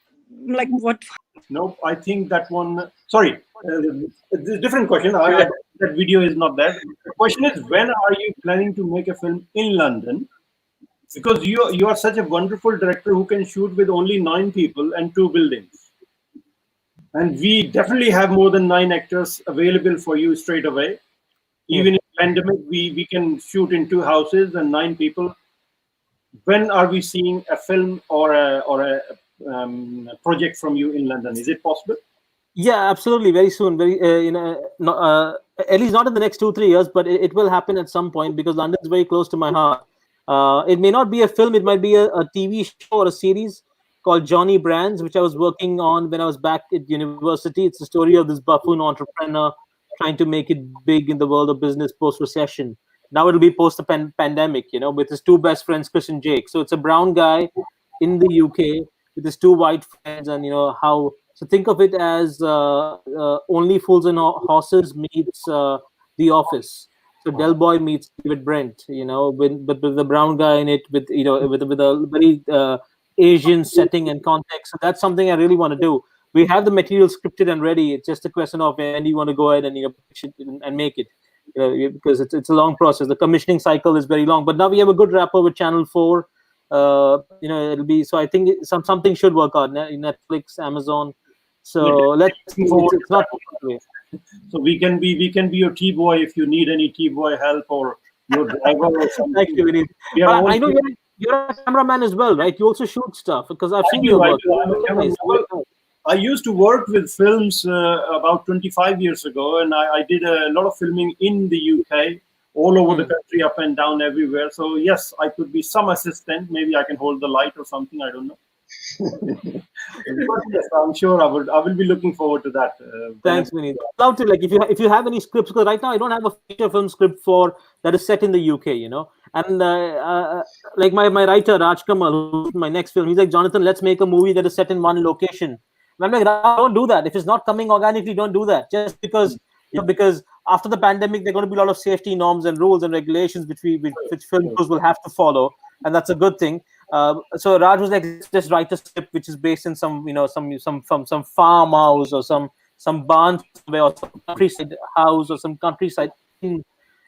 Like what? Nope, I think that one. Sorry, it's a different question. That video is not there. The question is, when are you planning to make a film in London? Because you are such a wonderful director who can shoot with only 9 people and 2 buildings, and we definitely have more than 9 actors available for you straight away. Even in pandemic, we can shoot in 2 houses and 9 people. When are we seeing a film or a project from you in London? Is it possible? Yeah, absolutely. Very soon. Very at least not in the next 2-3 years, but it will happen at some point because London is very close to my heart. It may not be a film. It might be a TV show or a series called Johnny Brands, which I was working on when I was back at university. It's the story of this buffoon entrepreneur trying to make it big in the world of business post-recession. Now it'll be post the pandemic, you know, with his 2 best friends, Chris and Jake. So it's a brown guy in the UK with his 2 white friends, and you know how. So think of it as Only Fools and Horses meets The Office. So Del Boy meets David Brent, you know, with the brown guy in it, with you know, with a very Asian setting and context. So that's something I really want to do. We have the material scripted and ready. It's just a question of when you want to go ahead and pitch it and make it. You know, because it's a long process. The commissioning cycle is very long. But now we have a good rapport with Channel 4. You know, it'll be so. I think something should work out. Netflix, Amazon. So let's see. It's not. So we can be your T-boy if you need any T-boy help or your driver or something. Thank you, Vinny. I know you're a cameraman as well, right? You also shoot stuff because I've seen your work. I used to work with films about 25 years ago, and I did a lot of filming in the UK, all over the country, up and down, everywhere. So yes, I could be some assistant. Maybe I can hold the light or something. I don't know. But yes, I'm sure I will be looking forward to that. Thanks, Vinny. Love to, like, if you have any scripts, because right now I don't have a feature film script that is set in the UK, you know. And like my writer Raj Kamal, who's my next film, he's like, Jonathan, let's make a movie that is set in one location. And I'm like, don't do that. If it's not coming organically, don't do that. Just because because after the pandemic, there are going to be a lot of safety norms and rules and regulations which film crews will have to follow, and that's a good thing. So Raj was like, just write a script which is based in some farmhouse or some barn or some countryside house or some countryside, you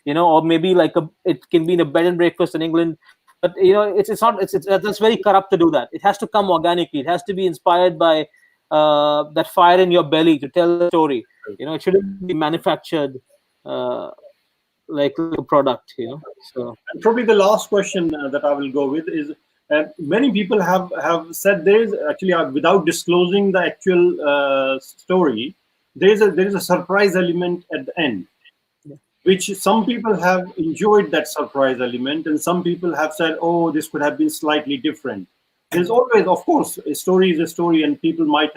know, or maybe like it can be in a bed and breakfast in England. But you know, that's very corrupt to do that. It has to come organically. It has to be inspired by that fire in your belly to tell the story. You know, it shouldn't be manufactured like a product. You know, so and probably the last question that I will go with is. Many people have said there is actually, without disclosing the actual story, there is a surprise element at the end, which some people have enjoyed that surprise element, and some people have said, oh, this could have been slightly different. There's always, of course, a story is a story, and people might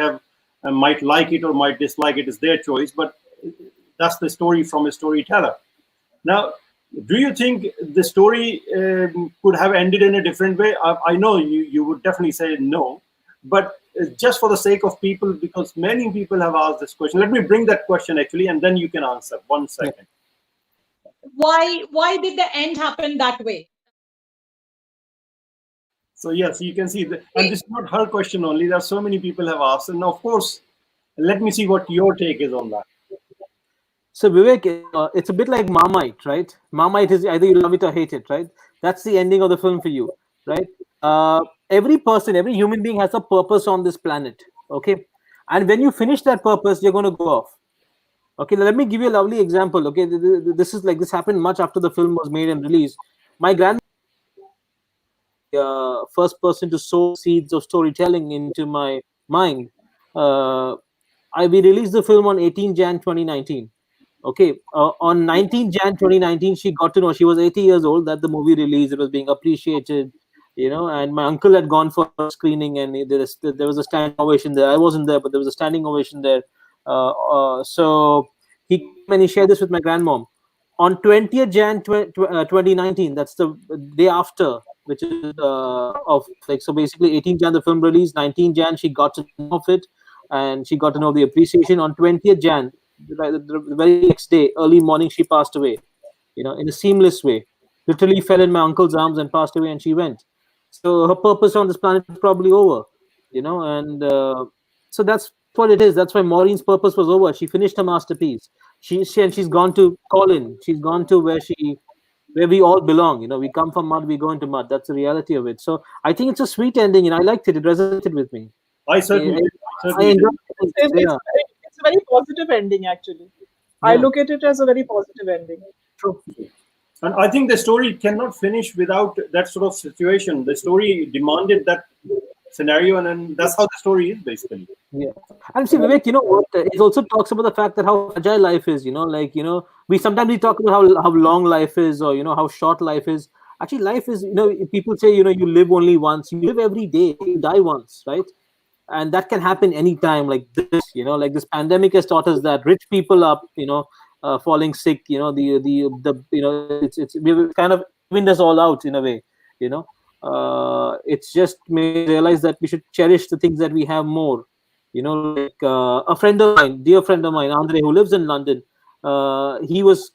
like it or might dislike it. It's their choice, but that's the story from a storyteller. Now, do you think the story could have ended in a different way? I know you would definitely say no, but just for the sake of people, because many people have asked this question. Let me bring that question actually, and then you can answer. 1 second. Why did the end happen that way? So yes, you can see that, and this is not her question only. There are so many people have asked, and of course, let me see what your take is on that. So Vivek, it's a bit like Marmite, right? Marmite is either you love it or hate it, right? That's the ending of the film for you, right? Every person, every human being has a purpose on this planet, okay? And when you finish that purpose, you're going to go off. Okay, let me give you a lovely example. Okay, this happened much after the film was made and released. My grandma, first person to sow seeds of storytelling into my mind. We released the film on 18 Jan 2019. Okay, on 19 Jan 2019, she got to know, she was 80 years old, that the movie released, it was being appreciated, and my uncle had gone for a screening, and there was a standing ovation there. I wasn't there, but there was a standing ovation there. So he came and he shared this with my grandmom. On 20th Jan 2019, that's the day after, which is so basically 18 Jan the film released, 19 Jan she got to know of it, and she got to know the appreciation. On 20th Jan, the very next day, early morning, she passed away, in a seamless way. Literally fell in my uncle's arms and passed away, and she went. So her purpose on this planet is probably over, and so that's what it is. That's why Maureen's purpose was over. She finished her masterpiece. She's gone to Colin. She's gone to where we all belong. We come from mud, we go into mud. That's the reality of it. So I think it's a sweet ending, and I liked it. It resonated with me. I certainly. I enjoyed it. It's a very positive ending, actually. I look at it as a very positive ending. True. And I think the story cannot finish without that sort of situation. The story demanded that scenario, and that's how the story is, basically. Yeah. And see, Vivek, what? It also talks about the fact that how fragile life is, we sometimes talk about how long life is, or, how short life is. Actually, life is, people say, you live only once. You live every day. You die once, right? And that can happen anytime, like this, like this pandemic has taught us that rich people are, falling sick, it's we've kind of evened us all out in a way, it's just made me realize that we should cherish the things that we have more, like a friend of mine, dear friend of mine, Andre, who lives in London, he was,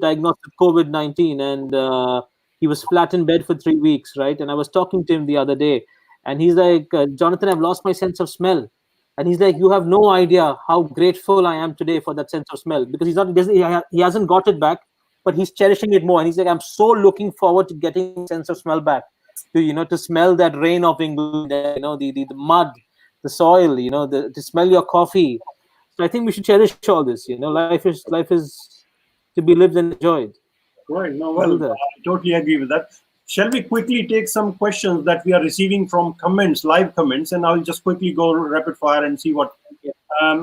diagnosed with COVID-19, and he was flat in bed for 3 weeks, right? And I was talking to him the other day, and he's like, Jonathan, I've lost my sense of smell. And he's like, you have no idea how grateful I am today for that sense of smell, because he hasn't got it back, but he's cherishing it more. And he's like, I'm so looking forward to getting a sense of smell back, to smell that rain of England, the mud, the soil, to smell your coffee. So I think we should cherish all this. Life is to be lived and enjoyed. Right. No, well, I totally agree with that. Shall we quickly take some questions that we are receiving from comments, live comments, and I'll just quickly go rapid fire and see what.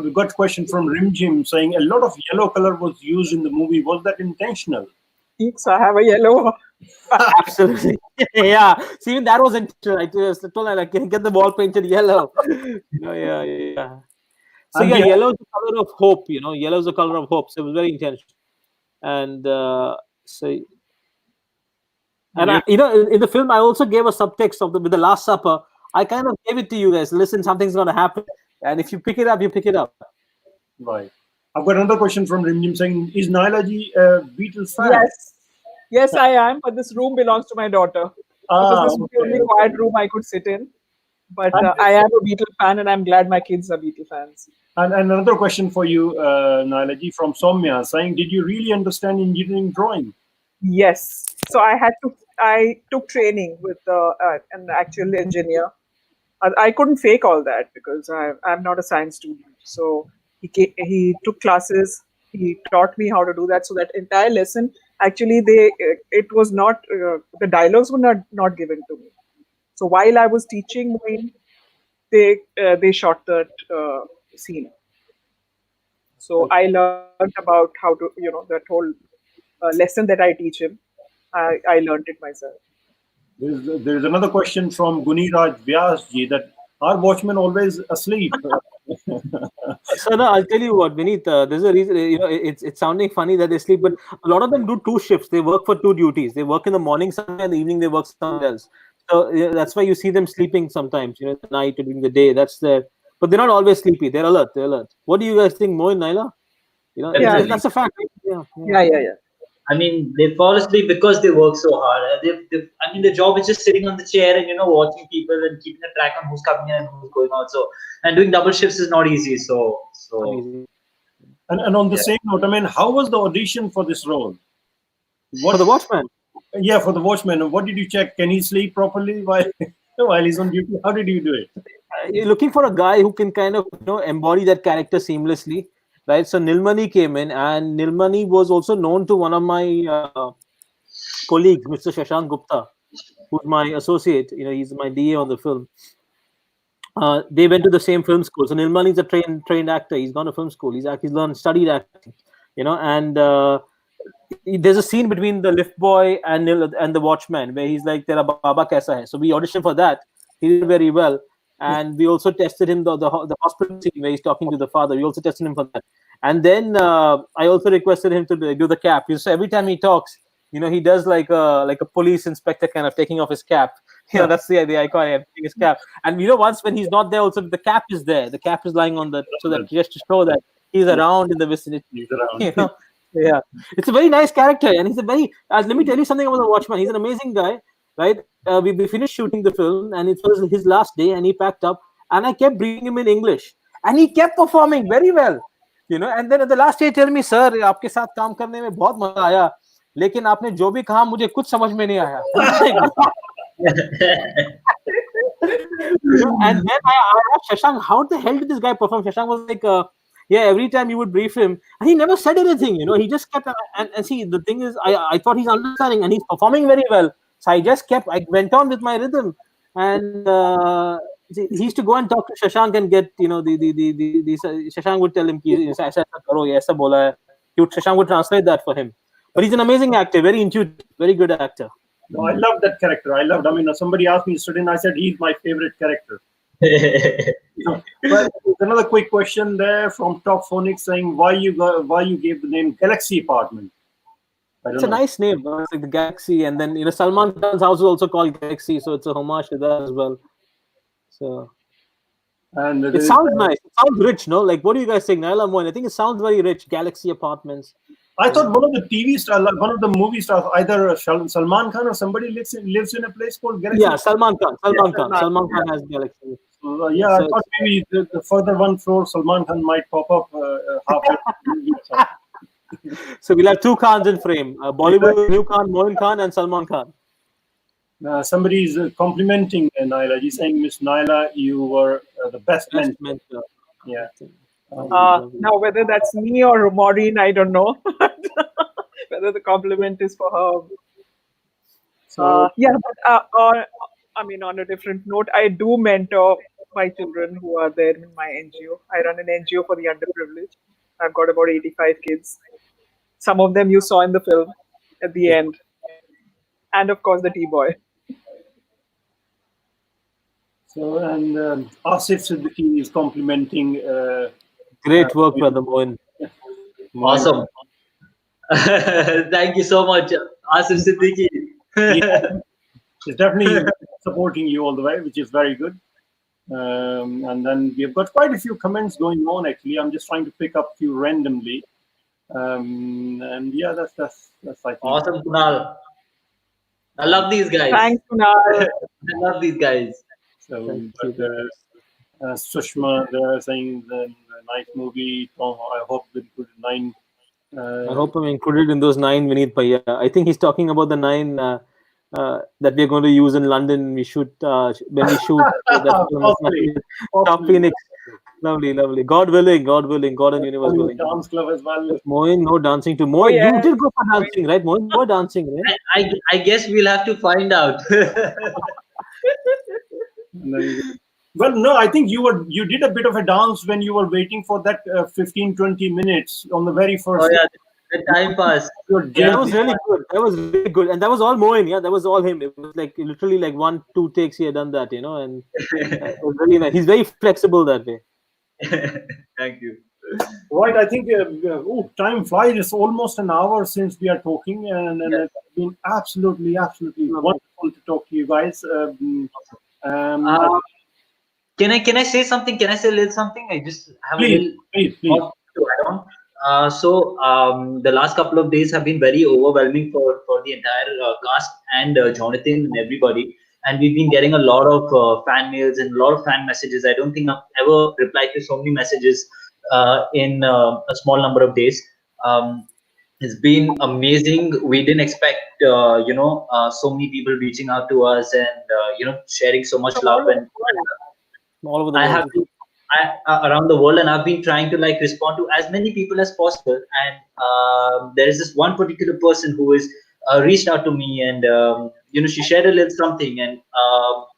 We've got a question from Rimjim saying a lot of yellow color was used in the movie. Was that intentional? Yes, I have a yellow. Absolutely. Yeah. See, even that was intentional. I told her, like, get the wall painted yellow. Yeah. So yeah, yellow is the color of hope. Yellow is the color of hope. So it was very intentional. And in the film, I also gave a subtext with the Last Supper. I kind of gave it to you guys. Listen, something's going to happen, and if you pick it up, you pick it up. Right. I've got another question from Rimjim saying, "Is Naila ji a Beatles fan?" Yes, I am. But this room belongs to my daughter. Because this was the only quiet room I could sit in. But I am a Beatle fan, and I'm glad my kids are Beatle fans. And another question for you, Naila ji, from Soumya saying, "Did you really understand engineering drawing?" Yes. So I took training with an actual engineer. I couldn't fake all that because I'm not a science student. So he took classes. He taught me how to do that. So that entire lesson, actually, it was not the dialogues were not given to me. So while I was teaching Moin, they shot that scene. So I learned about how to that whole lesson that I teach him. I learned it myself. There's another question from Guniraj Vyas ji that are watchmen always asleep? So no, I'll tell you what, Vineet. There's a reason. It's sounding funny that they sleep, but a lot of them do 2 shifts. They work for 2 duties. They work in the morning somewhere, in the evening they work somewhere else. So that's why you see them sleeping sometimes. At night or during the day. That's their. But they're not always sleepy. They're alert. What do you guys think, Mo and Naila? That's a fact. Yeah. I mean, they fall asleep because they work so hard. I mean, the job is just sitting on the chair and watching people and keeping a track on who's coming in and who's going out. So, and doing double shifts is not easy. So. And on the same note, I mean, how was the audition for this role? For the watchman? Yeah, for the watchman. What did you check? Can he sleep properly while he's on duty? How did you do it? You're looking for a guy who can kind of embody that character seamlessly. right? So Nilmani came in, and Nilmani was also known to one of my colleagues, Mr. Shashank Gupta, who's my associate. He's my DA on the film. They went to the same film school. So Nilmani is a trained actor. He's gone to film school. He's studied acting. And there's a scene between the lift boy and the watchman where he's like, "Tera baba kaisa hai?" So we auditioned for that. He did very well. And we also tested him the hospital scene where he's talking to the father. We also tested him for that. And then I also requested him to do the cap. So every time he talks, he does like a police inspector kind of taking off his cap. That's the icon, taking his cap. And once when he's not there, also the cap is there. The cap is lying on so that just to show that he's around in the vicinity. He's around. Yeah, it's a very nice character, and he's a very. Let me tell you something about the Watchman. He's an amazing guy, right? We finished shooting the film, and it was his last day, and he packed up, and I kept briefing him in English, and he kept performing very well, And then at the last day, he told me, "Sir, आपके साथ काम करने में बहुत मजा आया, लेकिन आपने जो भी कहा मुझे कुछ समझ में नहीं आया." And then I asked Shashank, "How the hell did this guy perform?" Shashank was like, "Yeah, every time you would brief him, and he never said anything. He just kept." And see, the thing is, I thought he's understanding, and he's performing very well. So I went on with my rhythm, and he used to go and talk to Shashank and get, Shashank would tell him, "Aisa karo, ye aisa bola hai." Shashank would translate that for him. But he's an amazing actor, very intuitive, very good actor. No, I love that character. Somebody asked me yesterday, and I said he's my favorite character. But another quick question there from Top Phonics saying why you gave the name Galaxy Apartment. It's a nice name. It's like the Galaxy, and then Salman Khan's house is also called Galaxy, so it's a homage to that as well. So, and it sounds nice. It sounds rich, no? Like, what do you guys think, Naila Moin? I think it sounds very rich. Galaxy Apartments. I thought one of the TV stars, one of the movie stars, either Salman Khan or somebody lives in a place called Galaxy. Yeah, Salman Khan. Salman Khan has Galaxy. So, I thought maybe the further one floor, Salman Khan might pop up halfway. So we'll have two Khans in frame: Bollywood new Khan, Moin Khan, and Salman Khan. Somebody is complimenting Naila. He's saying, "Miss Naila, you were the best mentor." Yeah. Now, whether that's me or Maureen, I don't know. Whether the compliment is for her. So on a different note, I do mentor my children who are there in my NGO. I run an NGO for the underprivileged. I've got about 85 kids. Some of them you saw in the film at the end. And of course, the T-Boy. So, and Asif Siddiqui is complimenting. Great work, Brother Moin. Awesome. Thank you so much, Asif Siddiqui. He's definitely supporting you all the way, which is very good. And then we've got quite a few comments going on, actually. I'm just trying to pick up a few randomly. And yeah, that's I think. Awesome, Kunal. I love these guys. Thanks, Kunal. I love these guys. So, Sushma, they're saying the nice movie. I hope they put 9. I hope I'm included in those 9, Vineet Bhaiya. I think he's talking about the 9 that we're going to use in London. We shoot when we shoot. Top Phoenix. Lovely. God willing, God and universe willing. Dance club as well. Moin, no dancing to Moin. Yeah. You did go for dancing, right? Moin, no dancing, right? I guess we'll have to find out. Well, no, I think you did a bit of a dance when you were waiting for that 15-20 minutes on the very first. Oh yeah, the time pass. That was really good. That was really good, and that was all Moin. Yeah, that was all him. It was like literally like 1-2 takes he had done that, and it was really nice. He's very flexible that way. Thank you. Right, I think time flies. It's almost an hour since we are talking, and it's been absolutely wonderful to talk to you guys. Can I say something? Can I say a little something? I just have please. to add on. So the last couple of days have been very overwhelming for the entire cast and Jonathan and everybody. And we've been getting a lot of fan mails and a lot of fan messages. I don't think I've ever replied to so many messages in a small number of days. It's been amazing. We didn't expect, so many people reaching out to us and, sharing so much love. And all over the world. around the world, and I've been trying to like respond to as many people as possible. And there is this one particular person who is reached out to me, and she shared a little something. And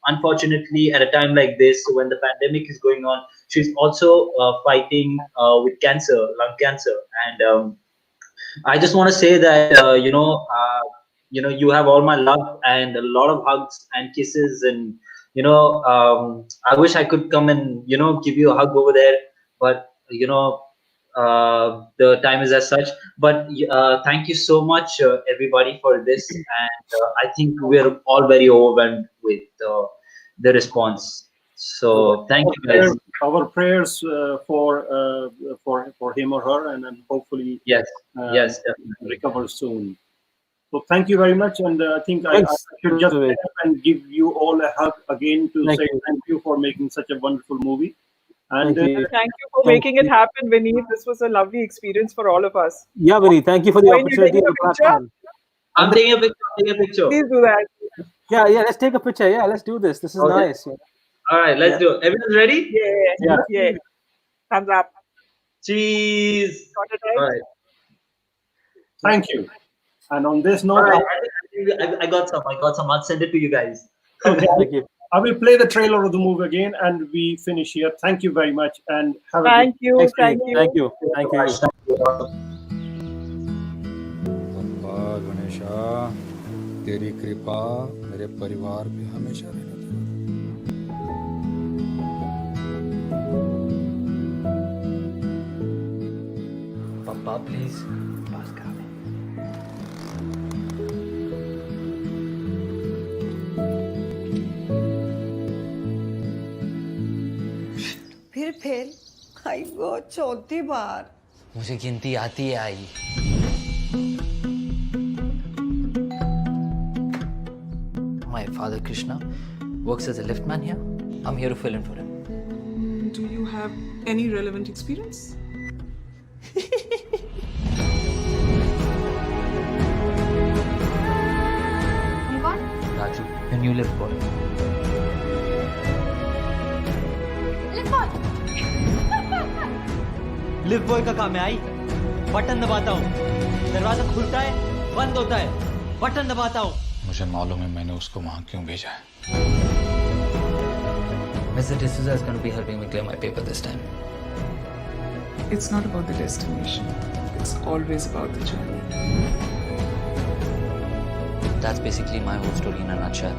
unfortunately, at a time like this, when the pandemic is going on, she's also fighting with cancer, lung cancer. And I just want to say that you have all my love and a lot of hugs and kisses, and I wish I could come and give you a hug over there, but the time is as such. But thank you so much, everybody, for this, and I think we're all very overwhelmed with the response. So thank you, guys. Our prayers for him or her, and then hopefully yes, recover soon. So thank you very much, and I think I should just get up and give you all a hug again to say thank you for making such a wonderful movie. And thank you for making it happen, Vineet. This was a lovely experience for all of us. Yeah, Vineet, thank you for the opportunity to platform. I'm taking a picture. Please do that. Yeah, let's take a picture. Yeah, let's do this. This is nice. Yeah. All right, let's do it. Everyone's ready? Yeah. Thumbs up. Cheese. All right. Thank you. And on this note, I got some. I'll send it to you guys. Okay. Thank you. I will play the trailer of the movie again, and we finish here. Thank you very much, and have a Thank you. Thank you. Bappa Ganesha, तेरी कृपा मेरे परिवार पे हमेशा रहने दे। Papa, please. फिर fail आई गो चौथी बार मुझे गिनती आती है आई। My father Krishna works as a liftman here. I'm here to fill in for him. Do you have any relevant experience? Raju, your new lift boy. Lift boy का काम है आई button दबाता हूँ दरवाजा खुलता है बंद होता है बटन दबाता हूँ मुझे मालूम है मैंने उसको वहाँ क्यों भेजा है। Mr. D'Souza is going to be helping me clear my paper this time. It's not about the destination. It's always about the journey. That's basically my whole story in a nutshell.